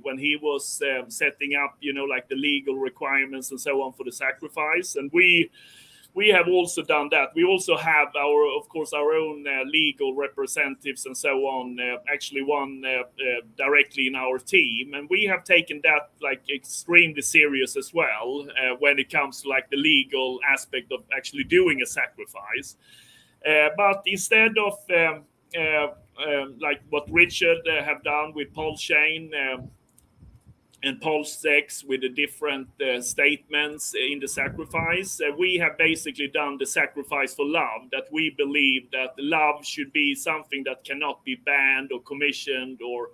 Speaker 2: when he was setting up, like the legal requirements and so on for the sacrifice, and we have also done that. We also have our own legal representatives and so on. Actually, one directly in our team, and we have taken that like extremely serious as well when it comes to like the legal aspect of actually doing a sacrifice. But instead of like what Richard have done with Pulse Chain and Pulse 6 with the different statements in the sacrifice, we have basically done the sacrifice for love, that we believe that love should be something that cannot be banned or commissioned or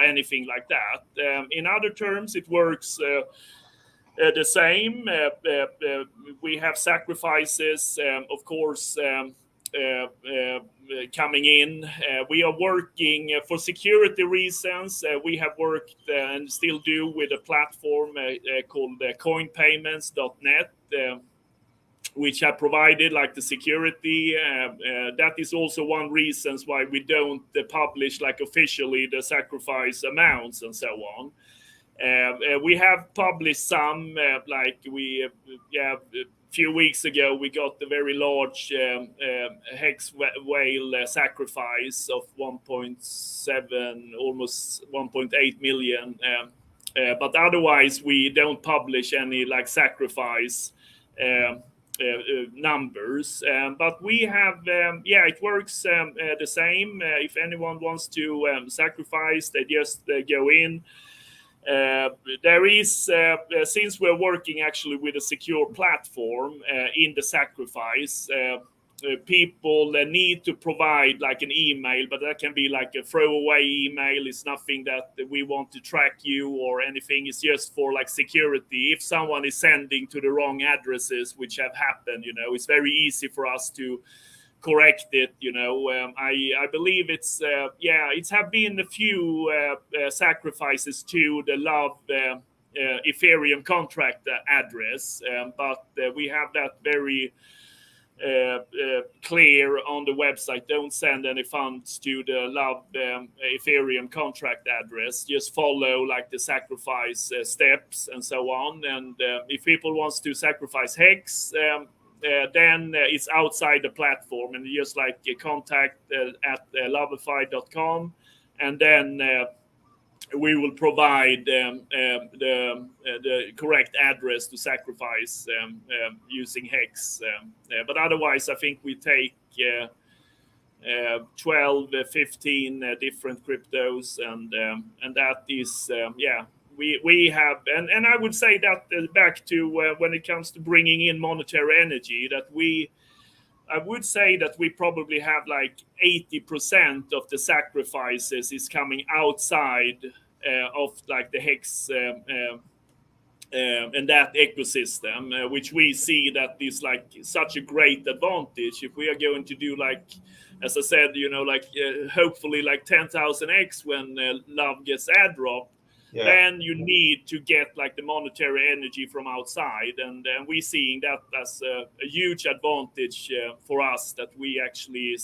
Speaker 2: anything like that. In other terms, it works the same. We have sacrifices, of course, coming in. We are working for security reasons. We have worked and still do with a platform called coinpayments.net, which have provided like the security. That is also one reason why we don't publish like officially the sacrifice amounts and so on. We have published some, a few weeks ago, we got a very large hex whale sacrifice of 1.7, almost 1.8 million but otherwise we don't publish any like sacrifice numbers. But we have, it works the same. If anyone wants to sacrifice, they just go in. There is, since we're working actually with a secure platform in the sacrifice, people need to provide like an email, but that can be like a throwaway email. It's nothing that we want to track you or anything. It's just for like security. If someone is sending to the wrong addresses, which have happened, it's very easy for us to correct it. I believe it's have been a few sacrifices to the Love Ethereum contract address, but we have that very clear on the website. Don't send any funds to the Love Ethereum contract address. Just follow like the sacrifice steps and so on. And if people wants to sacrifice Hex, then it's outside the platform, and just like contact at loveify.com, and then we will provide the correct address to sacrifice using Hex. But otherwise, I think we take 12, 15 different cryptos, and that is, we have, and I would say that back to when it comes to bringing in monetary energy, that I would say that we probably have like 80% of the sacrifices is coming outside of like the Hex and that ecosystem, which we see that is like such a great advantage. If we are going to do like, as I said, hopefully like 10,000x when Love gets airdrop, then you need to get like the monetary energy from outside, and we're seeing that as a huge advantage for us, that we actually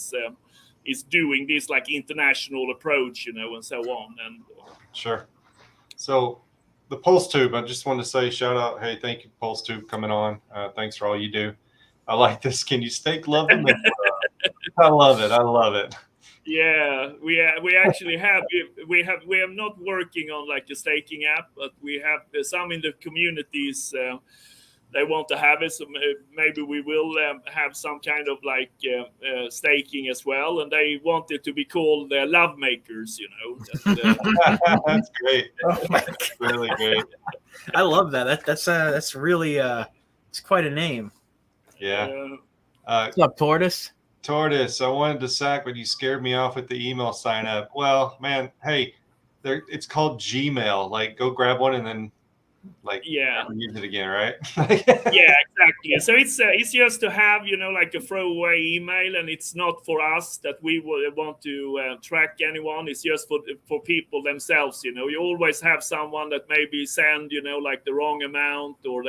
Speaker 2: is doing this like international approach, and so on. And
Speaker 1: sure. So the PulseTube, I just wanted to say shout out, hey, thank you PulseTube coming on. Thanks for all you do. I like this. Can you stake love them? I love it. Yeah, we actually have we are not working on like a staking app, but we have some in the communities. They want to have it, so maybe we will have some kind of like staking as well, and they want it to be called Love Makers. That's great.
Speaker 3: Oh my God.
Speaker 1: Really great.
Speaker 3: I love that. That's really it's quite a name.
Speaker 1: Yeah.
Speaker 3: What's up, Tortoise?
Speaker 1: Tortoise, I wanted to sack, but you scared me off with the email sign up. Well, man, hey, it's called Gmail. Like, go grab one and then, like, never use it again, right?
Speaker 2: Yeah, exactly. So it's just to have, like a throwaway email, and it's not for us that we want to track anyone. It's just for people themselves. You always have someone that maybe send, like the wrong amount, or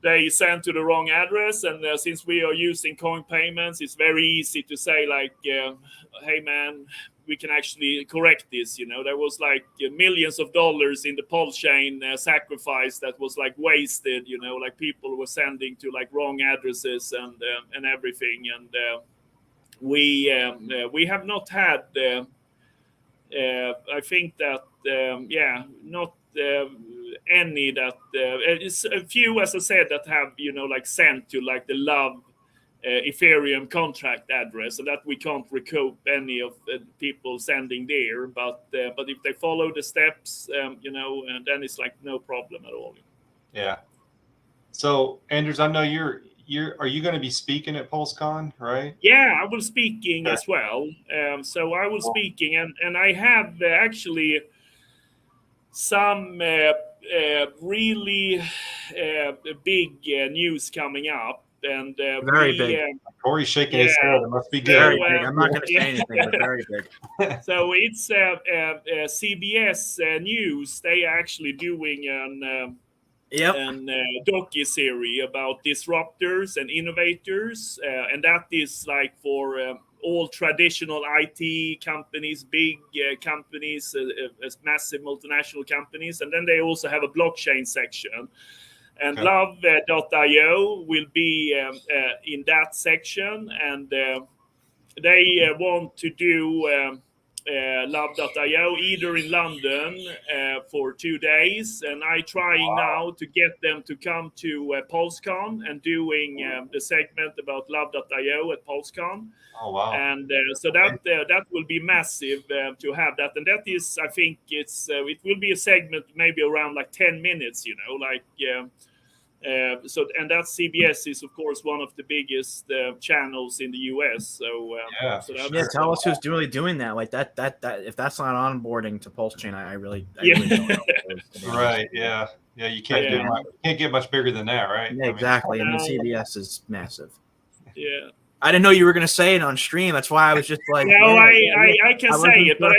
Speaker 2: they send to the wrong address. And since we are using coin payments, it's very easy to say like, hey man, we can actually correct this. There was like millions of dollars in the Pulse chain sacrifice that was like wasted, like people were sending to like wrong addresses and everything. And we have not had, I think that, not any that it's a few, as I said, that have like sent to like the Love Ethereum contract address, so that we can't recoup any of the people sending there. But if they follow the steps, and then it's like no problem at all.
Speaker 1: Yeah. So Anders, I know are you going to be speaking at PulseCon, right?
Speaker 2: Yeah, I will speaking as well. So I will speaking, and I have actually some really big news coming up, and
Speaker 3: very big.
Speaker 1: Corey's shaking his head. It must be good.
Speaker 3: Very big. I'm not going to say anything, but very big.
Speaker 2: So it's CBS News. They are actually doing an docu-series about disruptors and innovators, and that is like for all traditional IT companies, big companies, massive multinational companies, and then they also have a blockchain section. And Love.io will be in that section, and they want to do Love.io, either in London for 2 days, and I trying now to get them to come to PulseCon and doing the segment about Love.io at PulseCon.
Speaker 1: Oh wow!
Speaker 2: And so that will be massive to have that, and that is, I think it will be a segment maybe around like 10 minutes, like. So, and that CBS is of course one of the biggest channels in the US. So
Speaker 3: tell us who's really doing that. Like that if that's not onboarding to Pulse Chain, I really don't know.
Speaker 1: Right? Yeah. You can't get much bigger than that, right?
Speaker 3: Yeah, exactly. I mean, CBS is massive.
Speaker 2: Yeah.
Speaker 3: I didn't know you were going to say it on stream. That's why I was just like,
Speaker 2: no, I can say it, but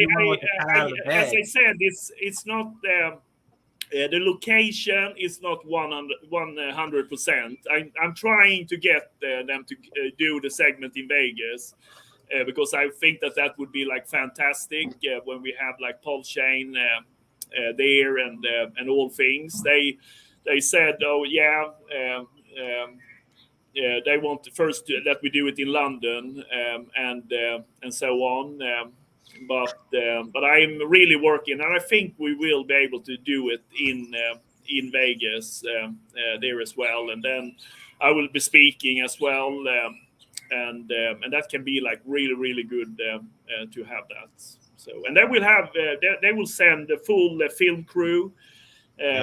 Speaker 2: as I said, it's not. The location is not 100%. I'm trying to get them to do the segment in Vegas because I think that would be like fantastic when we have like Pulse Chain there and all things. They said, oh yeah, they want first that we do it in London and so on. But I'm really working, and I think we will be able to do it in Vegas there as well. And then I will be speaking as well, and that can be like really good to have that. So, and they will have they will send the full film crew.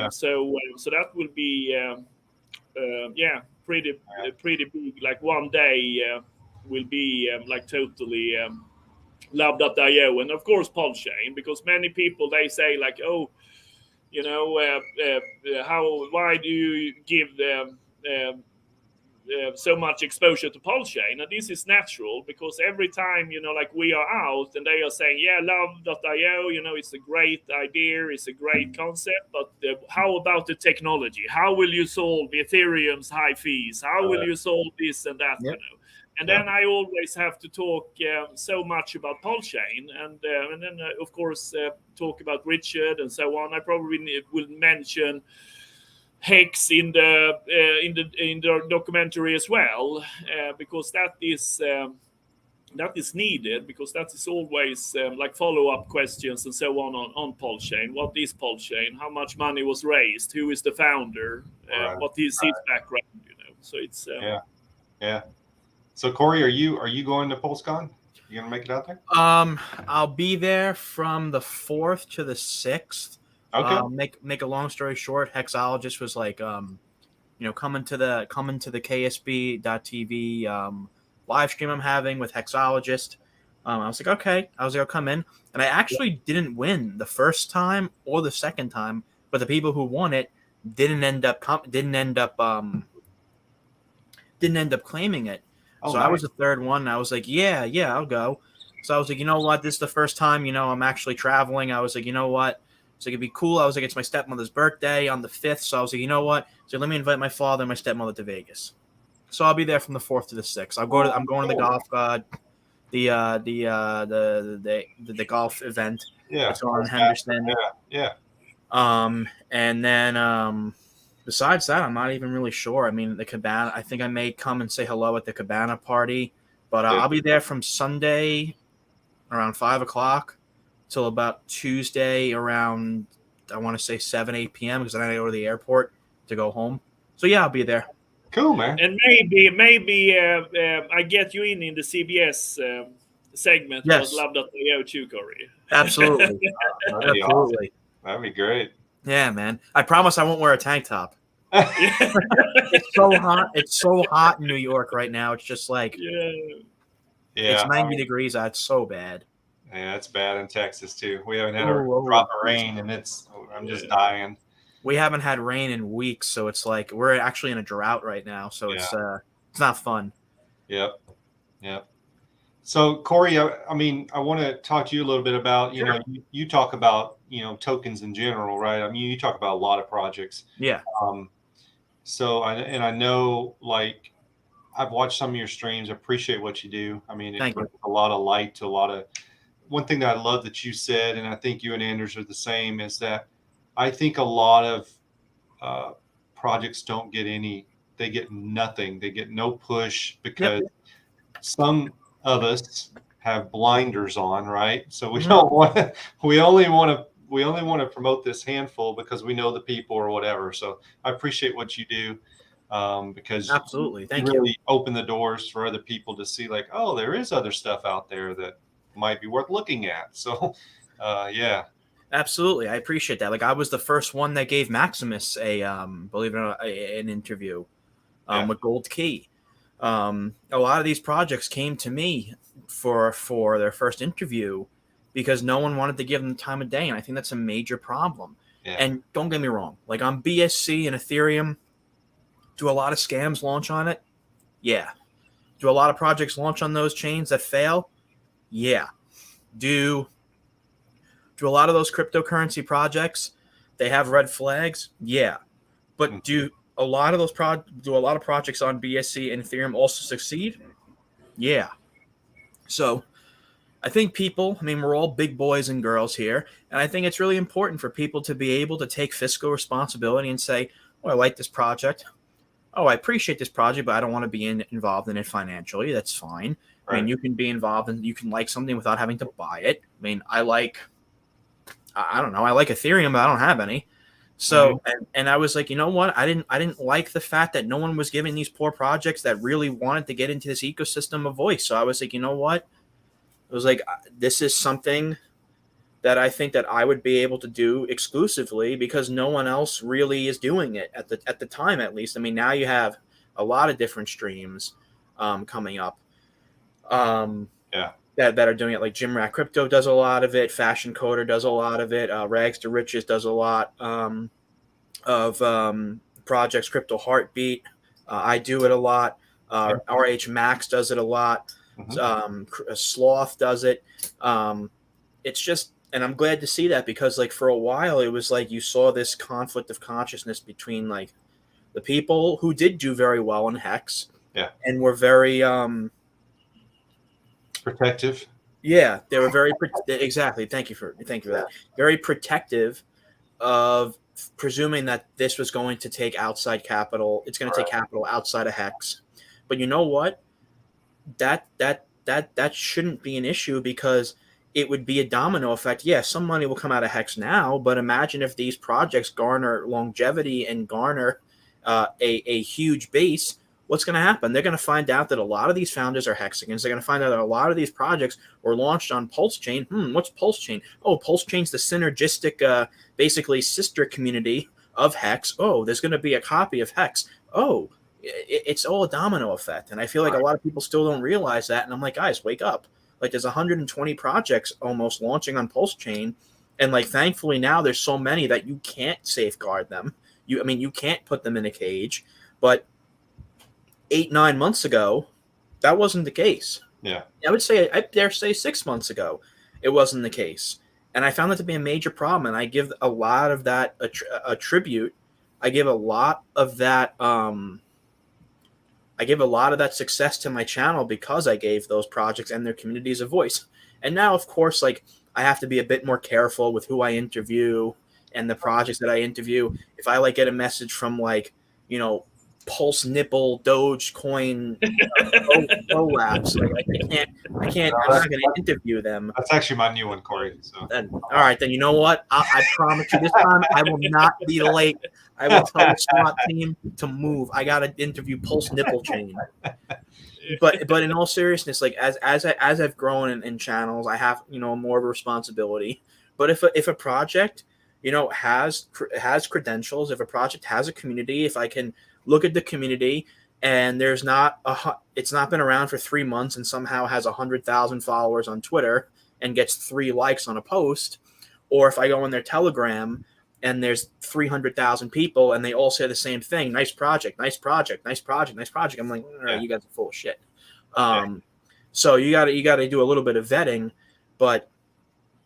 Speaker 2: So that will be pretty big. Like one day will be like totally. Love.io, and of course Pulse Chain, because many people they say like, oh, why do you give them so much exposure to Pulse Chain? And this is natural because every time like we are out and they are saying, yeah, Love.io, it's a great idea, it's a great concept, but how about the technology? How will you solve Ethereum's high fees? How will you solve this and that?
Speaker 3: Yep.
Speaker 2: And then I always have to talk so much about Pulse Chain, and then of course talk about Richard and so on. I probably will mention Hex in the documentary as well, because that is needed, because that is always like follow-up questions and so on Pulse Chain. What is Pulse Chain? How much money was raised? Who is the founder? What is his background? So it's
Speaker 1: yeah. So Corey, are you going to PulseCon? You gonna make it out there?
Speaker 3: I'll be there from the 4th to the 6th.
Speaker 1: Okay.
Speaker 3: Make a long story short, Hexologist was like, coming to the KSB.TV live stream I'm having with Hexologist. I was like, okay. I was gonna come in, and I actually didn't win the first time or the second time, but the people who won it didn't end up claiming it.
Speaker 1: Oh,
Speaker 3: so
Speaker 1: nice.
Speaker 3: I was the third one, and I was like, yeah, I'll go. So I was like, you know what? This is the first time, I'm actually traveling. I was like, you know what? So it'd be cool. I was like, it's my stepmother's birthday on the 5th. So I was like, you know what? So let me invite my father and my stepmother to Vegas. So I'll be there from the 4th to the 6th. I'm going to the golf, the golf event.
Speaker 1: Yeah.
Speaker 3: It's on Henderson.
Speaker 1: Yeah.
Speaker 3: And then besides that, I'm not even really sure. I mean, the Cabana, I think I may come and say hello at the Cabana party, but I'll be there from Sunday around 5 o'clock till about Tuesday around, I want to say 7, 8 p.m. because then I go to the airport to go home. So yeah, I'll be there.
Speaker 1: Cool, man.
Speaker 2: And maybe I get you in the CBS segment of Love.io too, Corey.
Speaker 3: Absolutely.
Speaker 1: Absolutely. Awesome. That'd be great.
Speaker 3: Yeah, man. I promise I won't wear a tank top. It's so hot. It's so hot in New York right now. It's just like it's 90 degrees out. It's so bad.
Speaker 1: Yeah, it's bad in Texas too. We haven't had a drop of rain, and I'm just dying.
Speaker 3: We haven't had rain in weeks, so it's like we're actually in a drought right now. So it's not fun.
Speaker 1: Yep. So Corey, I mean, I want to talk to you a little bit about you talk about tokens in general, right? I mean, you talk about a lot of projects.
Speaker 3: Yeah.
Speaker 1: So I know, like, I've watched some of your streams. I appreciate what you do. I mean, it brings a lot of light to a lot of. One thing that I love that you said, and I think you and Anders are the same, is that I think a lot of projects don't get they get nothing. They get no push because some of us have blinders on, right? So we don't want we only want to promote this handful because we know the people or whatever. So I appreciate what you do, because
Speaker 3: Absolutely.
Speaker 1: you
Speaker 3: Thank
Speaker 1: really open the doors for other people to see, like, oh, there is other stuff out there that might be worth looking at. So yeah.
Speaker 3: Absolutely. I appreciate that. Like, I was the first one that gave Maximus a believe it or not, an interview with Gold Key. A lot of these projects came to me for their first interview because no one wanted to give them the time of day, and I think that's a major problem.
Speaker 1: Yeah.
Speaker 3: And don't get me wrong, like on BSC and Ethereum, do a lot of scams launch on it? Yeah. Do a lot of projects launch on those chains that fail? Yeah. Do a lot of those cryptocurrency projects, they have red flags? Yeah. But do a lot of projects on BSC and Ethereum also succeed? Yeah. So I think we're all big boys and girls here, and I think it's really important for people to be able to take fiscal responsibility and say, oh, I like this project. Oh, I appreciate this project, but I don't want to be involved in it financially. That's fine.
Speaker 1: Right.
Speaker 3: I mean, you can be involved and you can like something without having to buy it. I mean, I like Ethereum, but I don't have any. So, and I was like, you know what? I didn't like the fact that no one was giving these poor projects that really wanted to get into this ecosystem a voice. So I was like, you know what? I was like, this is something that I think that I would be able to do exclusively because no one else really is doing it at the time, at least. I mean, now you have a lot of different streams coming up. That are doing it. Like Jim Rat Crypto does a lot of it. Fashion Coder does a lot of it. Rags to Riches does a lot of projects. Crypto Heartbeat. I do it a lot. RH Max does it a lot. Sloth does it. It's just, and I'm glad to see that because like for a while it was like you saw this conflict of consciousness between like the people who did do very well in Hex and were very
Speaker 1: protective.
Speaker 3: Yeah, they were very exactly. Thank you for that. Very protective of presuming that this was going to take outside capital. It's going to take capital outside of Hex. But you know what? That shouldn't be an issue because it would be a domino effect. Yeah, some money will come out of Hex now, but imagine if these projects garner longevity and garner a huge base. What's going to happen? They're going to find out that a lot of these founders are Hexagons. They're going to find out that a lot of these projects were launched on Pulse Chain. What's Pulse Chain? Oh, Pulse Chain's the synergistic, basically sister community of Hex. Oh, there's going to be a copy of Hex. Oh, it's all a domino effect. And I feel like a lot of people still don't realize that. And I'm like, guys, wake up. Like there's 120 projects almost launching on Pulse Chain. And like, thankfully now there's so many that you can't safeguard them. You can't put them in a cage, but 8-9 months ago, that wasn't the case.
Speaker 1: Yeah.
Speaker 3: I dare say 6 months ago, it wasn't the case. And I found that to be a major problem. And I give a lot of that a tribute. I give a lot of that success to my channel because I gave those projects and their communities a voice. And now, of course, like I have to be a bit more careful with who I interview and the projects that I interview. If I like get a message from like, Pulse Nipple Dogecoin collapse, like I can't. I'm not going to interview them.
Speaker 1: That's actually my new one, Corey. So
Speaker 3: all right, then you know what? I promise you this time I will not be late. I will tell the SWAT team to move. I got to interview Pulse Nipple Chain. But in all seriousness, like as I've grown in channels, I have more of a responsibility. But if a project has credentials, if a project has a community, if I can look at the community and it's not been around for 3 months and somehow has 100,000 followers on Twitter and gets 3 likes on a post, or if I go on their Telegram and there's 300,000 people and they all say the same thing, nice project, nice project, nice project, nice project. I'm like, all right, you guys are full of shit. So you got to do a little bit of vetting, but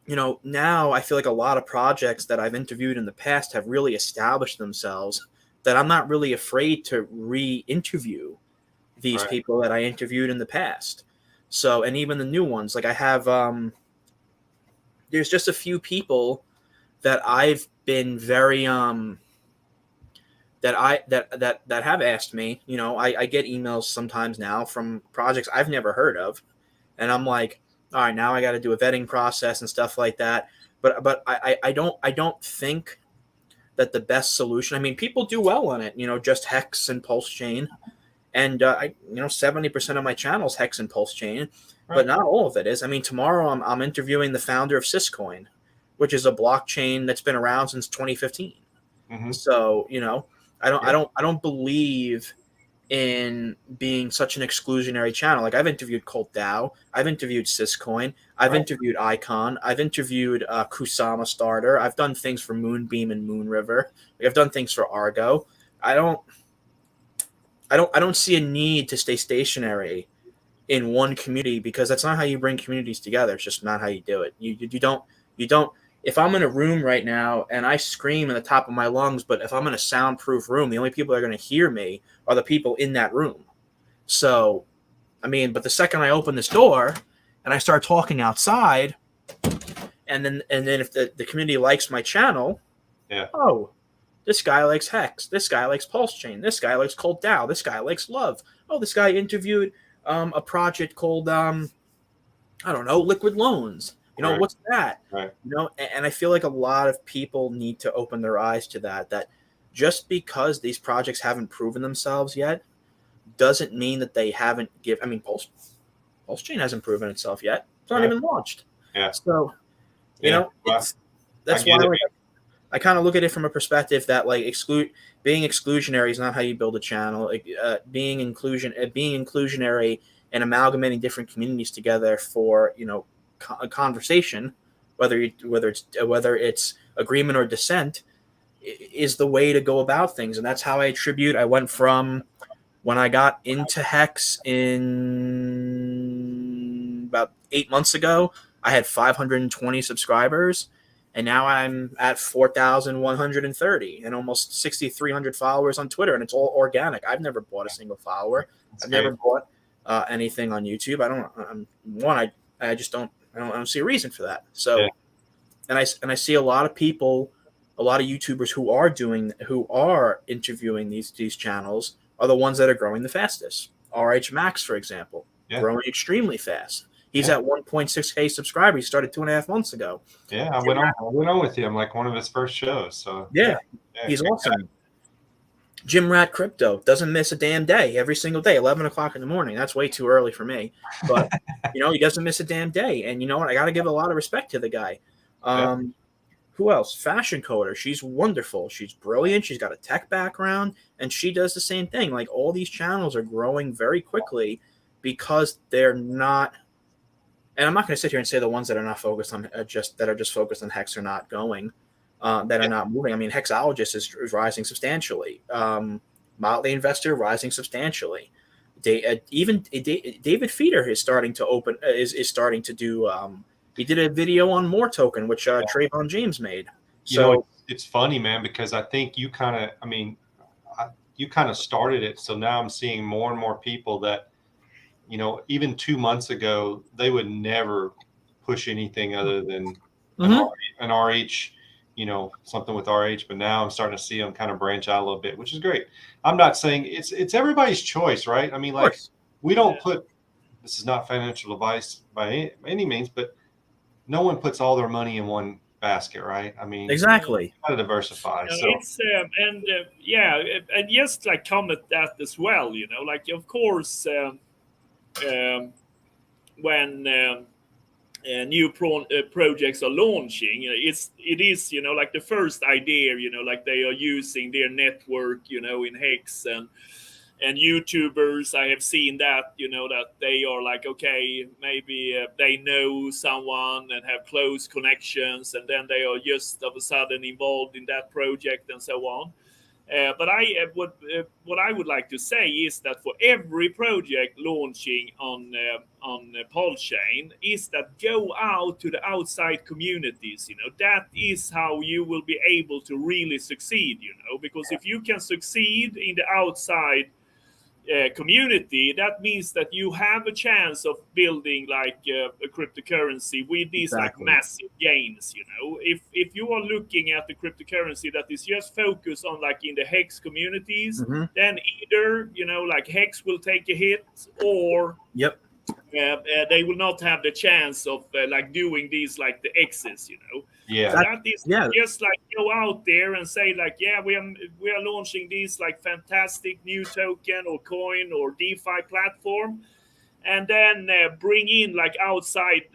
Speaker 3: now I feel like a lot of projects that I've interviewed in the past have really established themselves that I'm not really afraid to re-interview these people that I interviewed in the past. So, and even the new ones, like I have, there's just a few people that I've been very, that have asked me, I get emails sometimes now from projects I've never heard of. And I'm like, all right, now I got to do a vetting process and stuff like that. But I don't think that the best solution. I mean, people do well on it, just Hex and Pulse Chain, and 70% of my channel is Hex and Pulse Chain, but not all of it is. I mean, tomorrow I'm interviewing the founder of Syscoin, which is a blockchain that's been around since 2015.
Speaker 1: Mm-hmm.
Speaker 3: So I don't believe in being such an exclusionary channel. Like, I've interviewed Cult DAO, I've interviewed Syscoin, I've interviewed Icon, I've interviewed Kusama Starter, I've done things for Moonbeam and Moonriver, I've done things for Argo. I don't see a need to stay stationary in one community, because that's not how you bring communities together. It's just not how you do it. You don't. If I'm in a room right now and I scream at the top of my lungs, but if I'm in a soundproof room, the only people that are going to hear me are the people in that room. So, I mean, but the second I open this door and I start talking outside, and then if the community likes my channel, oh, this guy likes Hex, this guy likes Pulse Chain, this guy likes Cult DAO, this guy likes Love. Oh, this guy interviewed a project called Liquid Loans. What's that?
Speaker 1: Right.
Speaker 3: And I feel like a lot of people need to open their eyes to that just because these projects haven't proven themselves yet doesn't mean that they haven't Pulse Chain hasn't proven itself yet. It's not even launched.
Speaker 1: Yeah.
Speaker 3: So, that's why I kind of look at it from a perspective that, like, being exclusionary is not how you build a channel. Being inclusionary and amalgamating different communities together for, a conversation, whether it's agreement or dissent, is the way to go about things. And that's how I went from when I got into Hex in about 8 months ago, I had 520 subscribers, and now I'm at 4,130 and almost 6,300 followers on Twitter, and it's all organic. I've never bought a single follower. I've never bought anything on YouTube. I just don't see a reason for that. So, and I see a lot of people, a lot of YouTubers who are interviewing these channels are the ones that are growing the fastest. RH Max, for example, growing extremely fast. He's at 1.6K subscribers. He started 2.5 months ago.
Speaker 1: Yeah, I went on with him, like one of his first shows. So
Speaker 3: he's awesome. Jim Rat Crypto doesn't miss a damn day. Every single day, 11 o'clock in the morning. That's way too early for me. But, he doesn't miss a damn day. And you know what? I got to give a lot of respect to the guy. Who else? Fashion Coder. She's wonderful. She's brilliant. She's got a tech background. And she does the same thing. Like, all these channels are growing very quickly because they're not – and I'm not going to sit here and say the ones that are not focused on just focused on Hex are not going. That are not moving. I mean, Hexologist is rising substantially. Motley Investor rising substantially. Even David Feeder is starting to starting to do. He did a video on More Token, which Trayvon James made. So
Speaker 1: it's funny, man, because I think you kind of started it. So now I'm seeing more and more people that, even 2 months ago, they would never push anything other than an RH. Something with RH, but now I'm starting to see them kind of branch out a little bit, which is great. I'm not saying it's everybody's choice, right? I mean, like, we don't put, this is not financial advice by any means, but no one puts all their money in one basket, right? I mean,
Speaker 3: exactly.
Speaker 1: You gotta diversify. So
Speaker 2: it's and just like comment that as well. Like, of course, when new projects are launching, it is like the first idea, like they are using their network, in Hex and YouTubers. I have seen that, that they are like, okay, maybe they know someone and have close connections, and then they are just of a sudden involved in that project and so on. But what I would like to say is that for every project launching on Pulse Chain, is that go out to the outside communities. That is how you will be able to really succeed. Because if you can succeed in the outside community, that means that you have a chance of building like a cryptocurrency with these like massive gains. If you are looking at the cryptocurrency that is just focused on like in the Hex communities, then either like Hex will take a hit, or they will not have the chance of like doing these like the X's, you know.
Speaker 1: Yeah.
Speaker 2: So that is
Speaker 3: Yeah.
Speaker 2: just like go out there and say like, yeah, we are launching these like fantastic new token or coin or DeFi platform, and then bring in like outside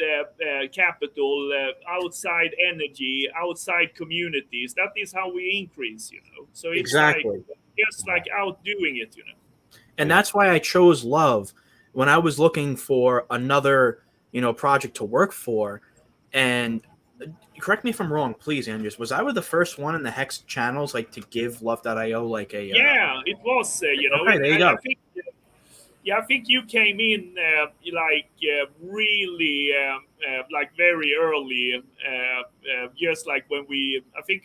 Speaker 2: capital, outside energy, outside communities. That is how we increase, you know. So it's
Speaker 3: Exactly.
Speaker 2: like just like outdoing it, you know.
Speaker 3: And that's why I chose Love when I was looking for another, project to work for. And correct me if I'm wrong, please, Andrews. Was I the first one in the Hex channels like to give Love.io like a?
Speaker 2: Yeah, it was. You know,
Speaker 3: okay, there you go.
Speaker 2: I think. Yeah, I think you came in really like very early, just like when I think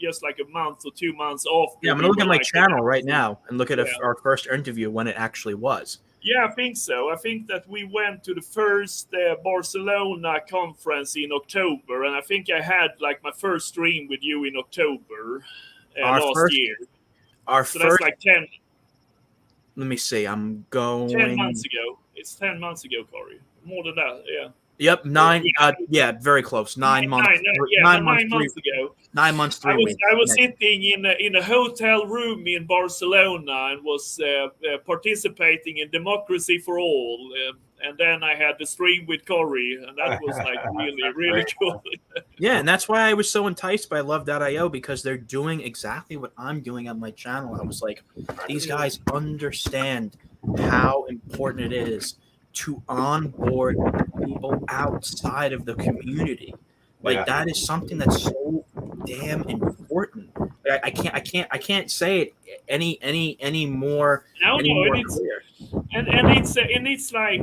Speaker 2: just like a month or 2 months after.
Speaker 3: Yeah, I'm gonna look at my
Speaker 2: like,
Speaker 3: channel right now and look at
Speaker 2: Yeah.
Speaker 3: our first interview when it actually was.
Speaker 2: Yeah, I think so. I think that we went to the first Barcelona conference in October, and I think I had like my first stream with you in October last year.
Speaker 3: Our
Speaker 2: So
Speaker 3: first.
Speaker 2: that's like 10
Speaker 3: Let me see. I'm going.
Speaker 2: 10 months ago. It's 10 months ago, Corey. More than that, yeah.
Speaker 3: Yep, 9. Yeah, very close. 9 months.
Speaker 2: 9 months ago.
Speaker 3: 9 months, 3 weeks.
Speaker 2: I was sitting in a hotel room in Barcelona and was participating in Democracy for All. And then I had the stream with Corey, and that was like really cool.
Speaker 3: Yeah, and that's why I was so enticed by Love.io, because they're doing exactly what I'm doing on my channel. I was like, these guys understand how important it is to onboard people outside of the community. Like that is something that's so damn important. I can't say it any more.
Speaker 2: Clear. And it's like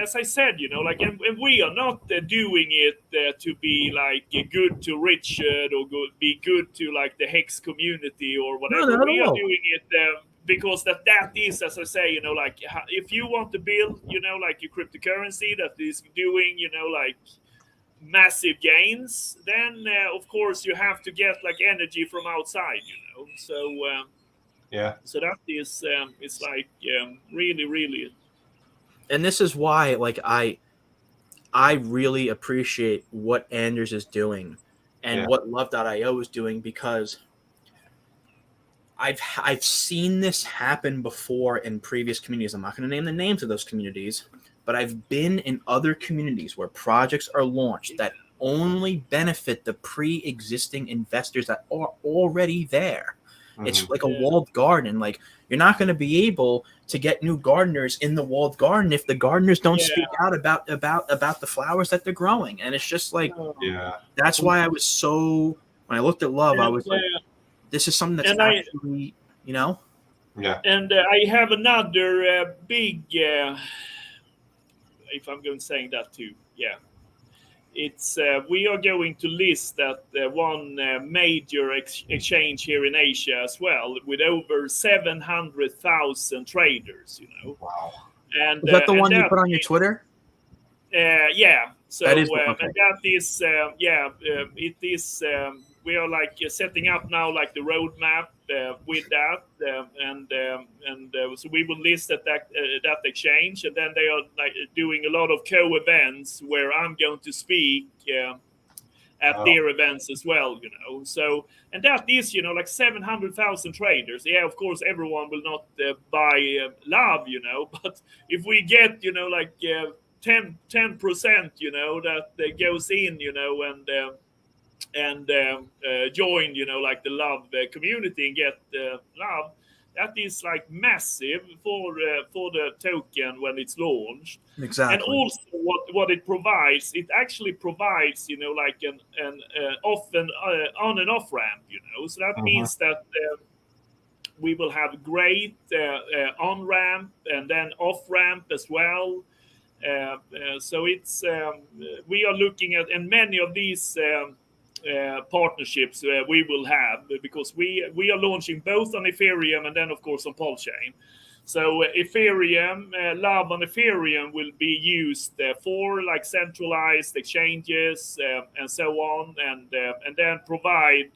Speaker 2: as I said, you know, like and we are not doing it to be like good to Richard or be good to like the Hex community or whatever. We are doing it because that is, as I say, you know, like if you want to build, you know, like a cryptocurrency that is doing, you know, like massive gains, then of course you have to get like energy from outside, you know. So so that is it's like really.
Speaker 3: And this is why like I really appreciate what Anders is doing and what Love.io is doing, because I've seen this happen before in previous communities. I'm not going to name the names of those communities, but I've been in other communities where projects are launched that only benefit the pre-existing investors that are already there. Mm-hmm. It's like a walled garden. Like, you're not going to be able to get new gardeners in the walled garden if the gardeners don't speak out about the flowers that they're growing. And it's just like, that's why I was so, when I looked at Love, I was like, this is something that's actually, you know?
Speaker 2: Yeah. And I have another big, if I'm going to say that too, it's we are going to list that one major exchange here in Asia as well, with over 700,000 traders, you know.
Speaker 3: Wow. And is that the one you put on your Twitter?
Speaker 2: Yeah. So
Speaker 3: that is,
Speaker 2: and that is it is we are like setting up now like the roadmap with that, so we will list that exchange, and then they are like doing a lot of co-events where I'm going to speak at their events as well, you know. So, and that is, you know, like 700,000 traders. Yeah, of course, everyone will not buy Love, you know, but if we get, you know, like 10%, you know, that goes in, you know, and join, you know, like the Love community and get Love, that is like massive for the token when it's launched.
Speaker 3: Exactly.
Speaker 2: And also what it provides, it actually provides, you know, like an on and off ramp, you know. So that means that we will have great on ramp and then off ramp as well. So it's we are looking at, and many of these partnerships we will have, because we are launching both on Ethereum and then of course on Polchain. So Ethereum, Love on Ethereum will be used for like centralized exchanges and so on, and then provide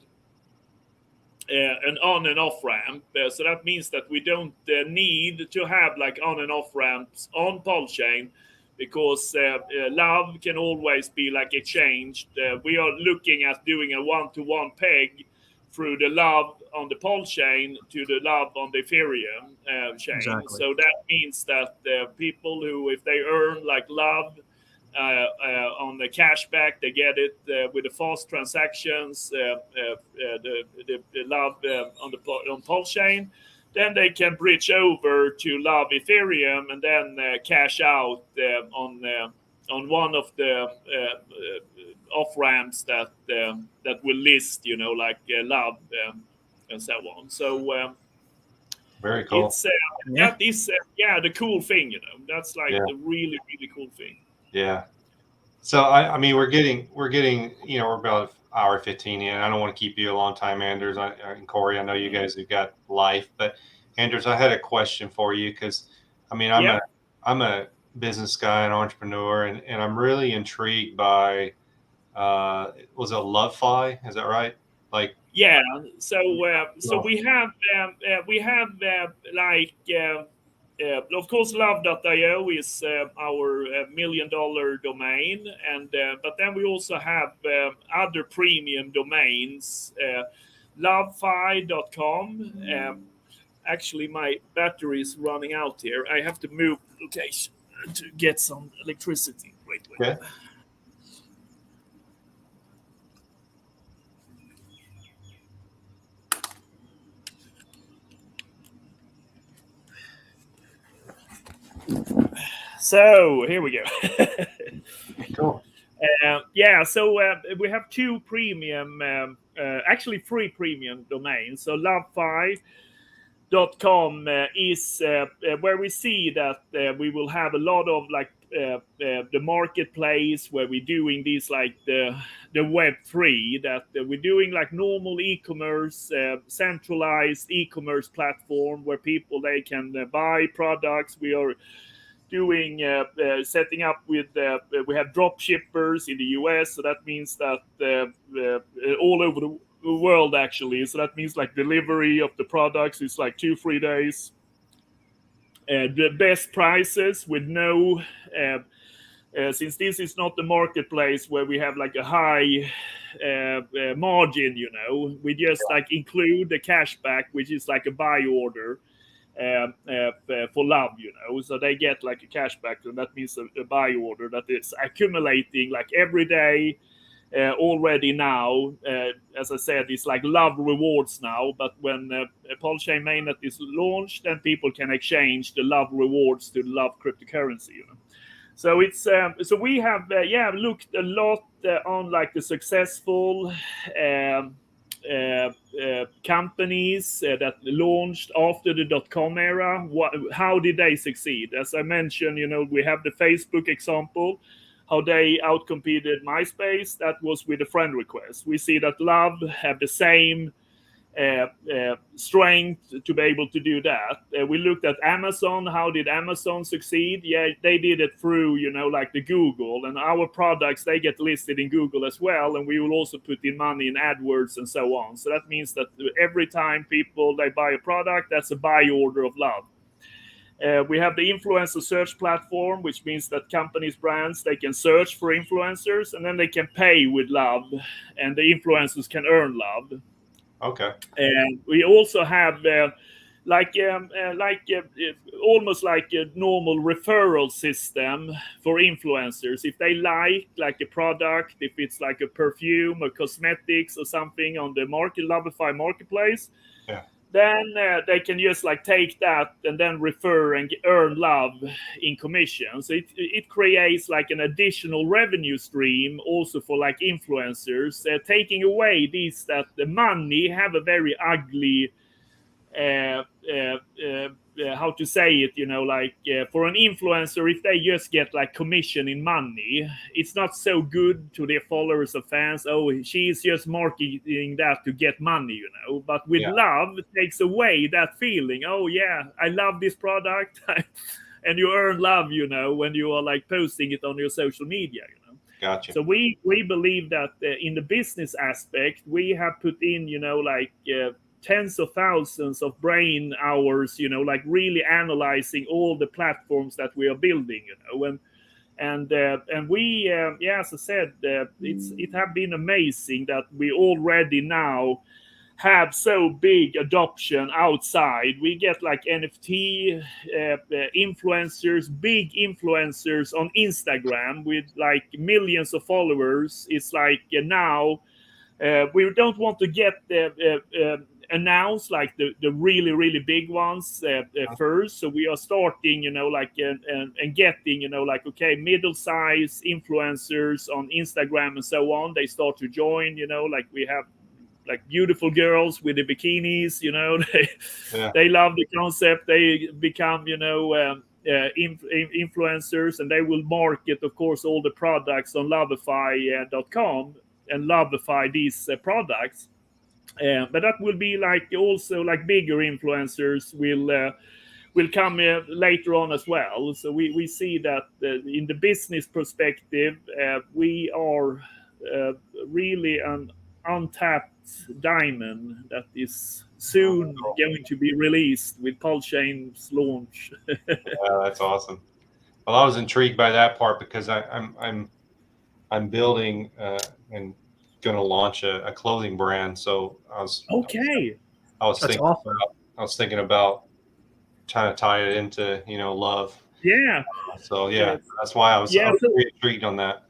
Speaker 2: an on and off ramp. So that means that we don't need to have like on and off ramps on Polchain, because love can always be like exchanged. We are looking at doing a one-to-one peg through the love on the Pulse chain to the love on the Ethereum chain.
Speaker 3: Exactly.
Speaker 2: So that means that people who, if they earn like love on the cashback, they get it with the fast transactions, the love on Pulse chain. Then they can bridge over to love Ethereum and then cash out on one of the off ramps that will list, like love and so on. So
Speaker 1: very cool.
Speaker 2: It's that is the cool thing, That's like the really cool thing.
Speaker 1: Yeah. So I mean, we're getting we're about an hour 15 in. I don't want to keep you a long time, Anders and Corey. I know you guys have got life, but Anders, I had a question for you because I mean, I'm a business guy, an entrepreneur, and I'm really intrigued by was it LoveFi? Is that right? Like
Speaker 2: so we have of course love.io is our $1 million domain, and but then we also have other premium domains, lovefi.com. Actually, my battery is running out here. I have to move location to get some electricity. Wait.
Speaker 1: Okay.
Speaker 2: So here we go.
Speaker 1: Cool.
Speaker 2: So we have two premium, actually three premium domains. So lovefi.com is where we see that we will have a lot of like the marketplace where we're doing these like the Web3, that we're doing like normal e-commerce, centralized e-commerce platform where people, they can buy products. We are doing setting up with we have drop shippers in the US, so that means that all over the world actually, so that means like delivery of the products is like 2-3 days, the best prices with no since this is not the marketplace where we have like a high margin, we just like include the cashback, which is like a buy order for love, so they get like a cashback, and that means a buy order that is accumulating like every day already now. As I said, it's like love rewards now, but when Pulse chain mainnet is launched, then people can exchange the love rewards to the love cryptocurrency. So it's so we have looked a lot on like the successful companies that launched after the .com era. How did they succeed? As I mentioned, we have the Facebook example, how they outcompeted MySpace. That was with a friend request. We see that Love have the same strength to be able to do that. We looked at Amazon. How did Amazon succeed? They did it through like the Google, and our products, they get listed in Google as well, and we will also put in money in AdWords and so on. So that means that every time people, they buy a product, that's a buy order of Love. We have the influencer search platform, which means that companies, brands, they can search for influencers, and then they can pay with Love, and the influencers can earn Love.
Speaker 1: Okay.
Speaker 2: And we also have almost like a normal referral system for influencers. If they like a product, if it's like a perfume or cosmetics or something on the Loveify marketplace, then they can just like take that and then refer and earn Love in commission. So it creates like an additional revenue stream also for like influencers, taking away these that the money have a very ugly how to say it, for an influencer, if they just get like commission in money, it's not so good to their followers or fans. Oh, she's just marketing that to get money, but with Love, it takes away that feeling. Oh yeah, I love this product. And you earn Love, when you are like posting it on your social media,
Speaker 1: Gotcha.
Speaker 2: So we believe that in the business aspect, we have put in, tens of thousands of brain hours, like really analyzing all the platforms that we are building, And we, as I said, it have been amazing that we already now have so big adoption outside. We get like NFT influencers, big influencers on Instagram with like millions of followers. It's like now we don't want to get announce like the really big ones first. So we are starting, like and getting, like, okay, middle-size influencers on Instagram and so on. They start to join, like we have like beautiful girls with the bikinis, they love the concept. They become, influencers, and they will market, of course, all the products on Lovify.com and Lovify these products. But that will be like also like bigger influencers will come later on as well. So we see that in the business perspective, we are really an untapped diamond that is soon going to be released with Pulse Chain's launch.
Speaker 1: Yeah, that's awesome. Well, I was intrigued by that part because I'm building and going to launch a clothing brand. So I was thinking about trying to tie it into love.
Speaker 2: Yeah.
Speaker 1: So yeah, that's why I was very intrigued on that.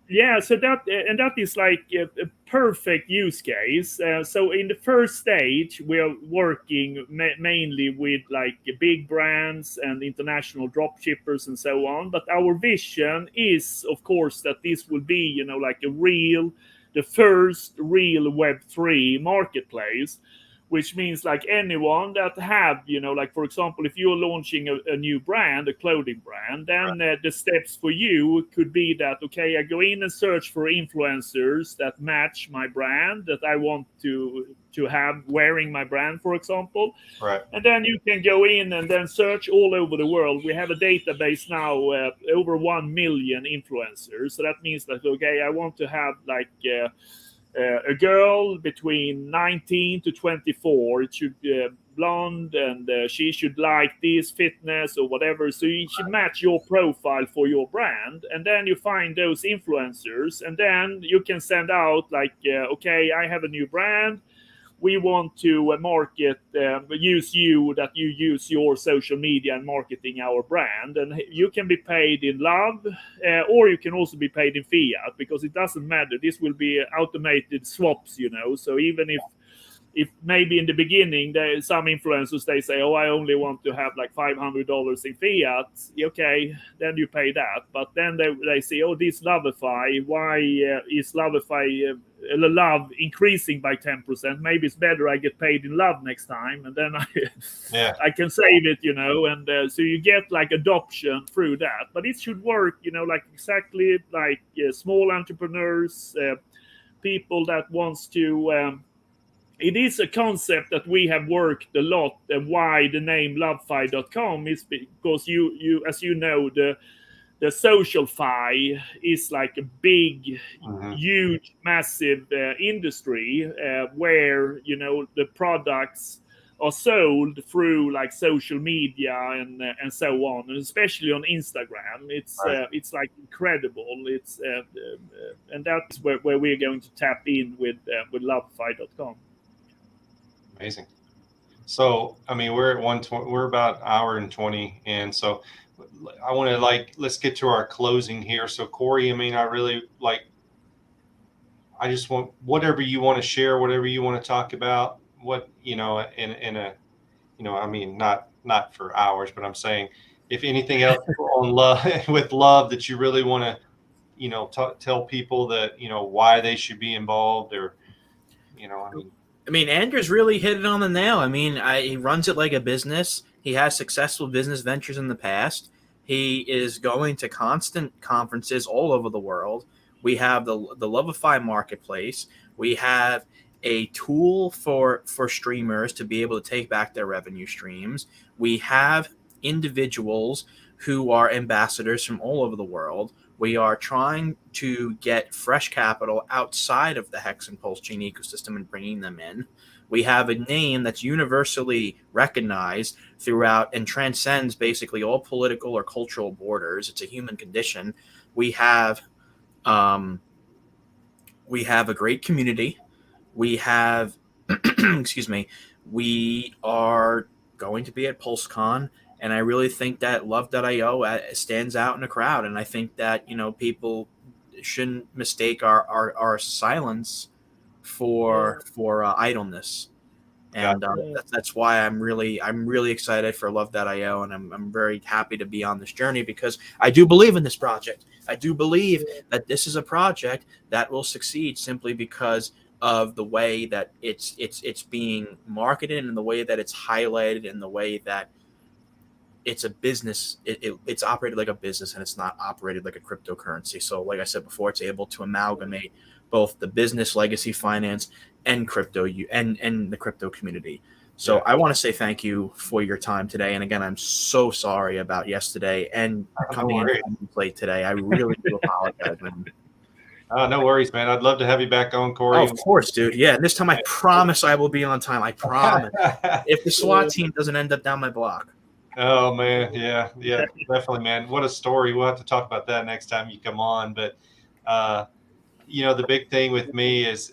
Speaker 2: Yeah, so that is like a perfect use case. So in the first stage, we are working mainly with like big brands and international drop shippers and so on. But our vision is, of course, that this will be, like the first real Web3 marketplace, which means like anyone that have, like, for example, if you're launching a new brand, a clothing brand, then the steps for you could be that, okay, I go in and search for influencers that match my brand, that I want to have wearing my brand, for example.
Speaker 1: Right.
Speaker 2: And then you can go in and then search all over the world. We have a database now, over 1 million influencers. So that means that, okay, I want to have like a girl between 19 to 24. It should be blonde, and she should like this fitness or whatever. So you should match your profile for your brand, and then you find those influencers, and then you can send out like, okay, I have a new brand. We want to market, use your social media and marketing our brand. And you can be paid in love, or you can also be paid in fiat, because it doesn't matter. This will be automated swaps, So even if maybe in the beginning, some influencers, they say, oh, I only want to have like $500 in fiat. Okay, then you pay that. But then they say, oh, this Lovify, why is Lovify love increasing by 10%? Maybe it's better I get paid in love next time, and then I can save it, and so you get like adoption through that. But it should work, like exactly like small entrepreneurs, people that wants to it is a concept that we have worked a lot, and why the name Lovify.com is because you as you know, the social fi is like a big, huge, massive industry where the products are sold through like social media and so on, and especially on Instagram. It's like incredible. It's and that's where we're going to tap in with Lovify.com.
Speaker 1: Amazing. So, I mean, we're at we're about an hour and 20. And so I want to let's get to our closing here. So Corey, I mean, I just want whatever you want to share, whatever you want to talk about, what, in a, I mean, not for hours, but I'm saying if anything else on love with love that you really want to, tell people that, why they should be involved, or,
Speaker 3: I mean, Anders really hit it on the nail. I mean, he runs it like a business. He has successful business ventures in the past. He is going to constant conferences all over the world. We have the Lovify marketplace. We have a tool for streamers to be able to take back their revenue streams. We have individuals who are ambassadors from all over the world. We are trying to get fresh capital outside of the Hex and Pulse Chain ecosystem and bringing them in. We have a name that's universally recognized throughout and transcends basically all political or cultural borders. It's a human condition. We have a great community. We have, excuse me, we are going to be at PulseCon, and I really think that Love.io stands out in the crowd. And I think that, people shouldn't mistake our silence for idleness. And that's why I'm really excited for Love.io, and I'm very happy to be on this journey, because I do believe in this project. I do believe that this is a project that will succeed simply because of the way that it's being marketed, and the way that it's highlighted, and the way that it's a business. It's operated like a business, and it's not operated like a cryptocurrency. So like I said before, it's able to amalgamate both the business, legacy finance, and crypto and the crypto community. So I want to say thank you for your time today. And again, I'm so sorry about yesterday and coming in late today. I really do apologize, man.
Speaker 1: No worries, man. I'd love to have you back on, Corey.
Speaker 3: Oh, of course, dude. Yeah, and this time I promise I will be on time. I promise. If the SWAT team doesn't end up down my block.
Speaker 1: Oh, man. Yeah, definitely, man. What a story. We'll have to talk about that next time you come on. But, the big thing with me is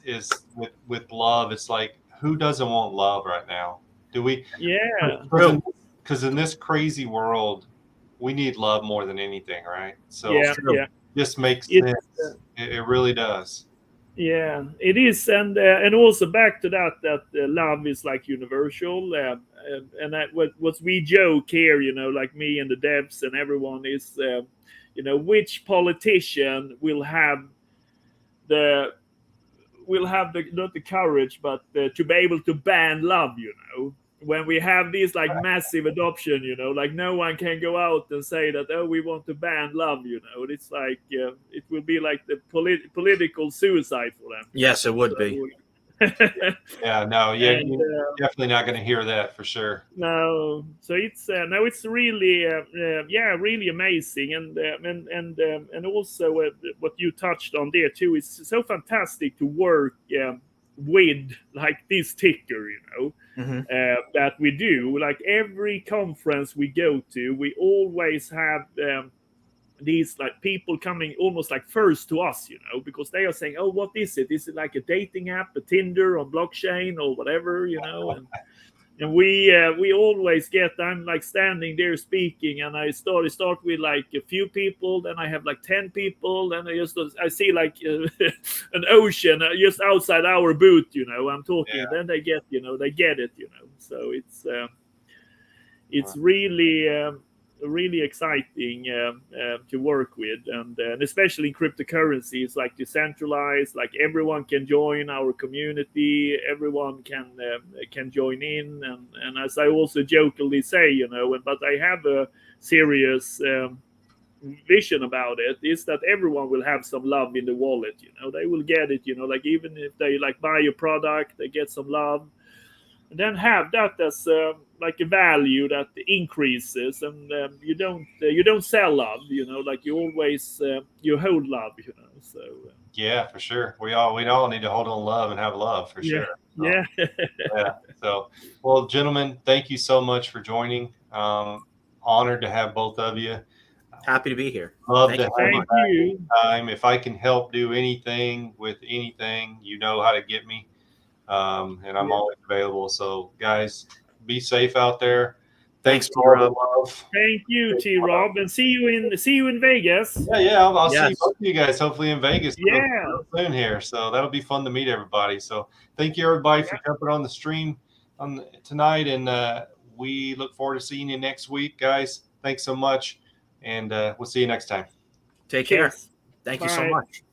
Speaker 1: with love. It's like, who doesn't want love right now? Do we?
Speaker 2: Yeah.
Speaker 1: Because in this crazy world, we need love more than anything, right? So this makes sense. It really does.
Speaker 2: Yeah, it is, and also back to that love is like universal, and that what we joke here, like me and the devs and everyone is, which politician will have not the courage, but to be able to ban love, when we have this like massive adoption, like no one can go out and say that, oh, we want to ban love, it's like it will be like the political suicide for them.
Speaker 3: Yes, it would be.
Speaker 1: Yeah, no, you're definitely not going to hear that for sure.
Speaker 2: No, so it's it's really really amazing, and also what you touched on there too, is so fantastic to work with like this ticker, that we do. Like every conference we go to, we always have these like people coming almost like first to us, because they are saying, oh, what is it? Is it like a dating app, a Tinder on blockchain or whatever, and we always get, I'm like standing there speaking, and I start with like a few people, then I have like 10 people, then I see like an ocean just outside our booth, I'm talking, and then they get it, so it's really exciting to work with, and especially in cryptocurrency, it's like decentralized, like everyone can join our community, everyone can join in, and as I also jokingly say, but I have a serious vision about it, is that everyone will have some love in the wallet, they will get it, like even if they like buy a product, they get some love, and then have that as like a value that increases, and you don't sell love, like you always you hold love, so
Speaker 1: yeah, for sure, we all need to hold on love and have love for sure.
Speaker 2: Yeah.
Speaker 1: So well, gentlemen, thank you so much for joining. Honored to have both of you.
Speaker 3: Happy to be here.
Speaker 1: Love to have you back. If I can help do anything with anything, you know how to get me. And I'm always available. So guys, be safe out there. Thanks for all the love.
Speaker 2: Thank you, T-Rob, and see you in Vegas.
Speaker 1: Yeah. I'll see both of you guys hopefully in Vegas
Speaker 2: soon
Speaker 1: here. So that'll be fun to meet everybody. So thank you everybody for jumping on the stream tonight, and we look forward to seeing you next week, guys. Thanks so much, and we'll see you next time.
Speaker 3: Take care. Thank you so much.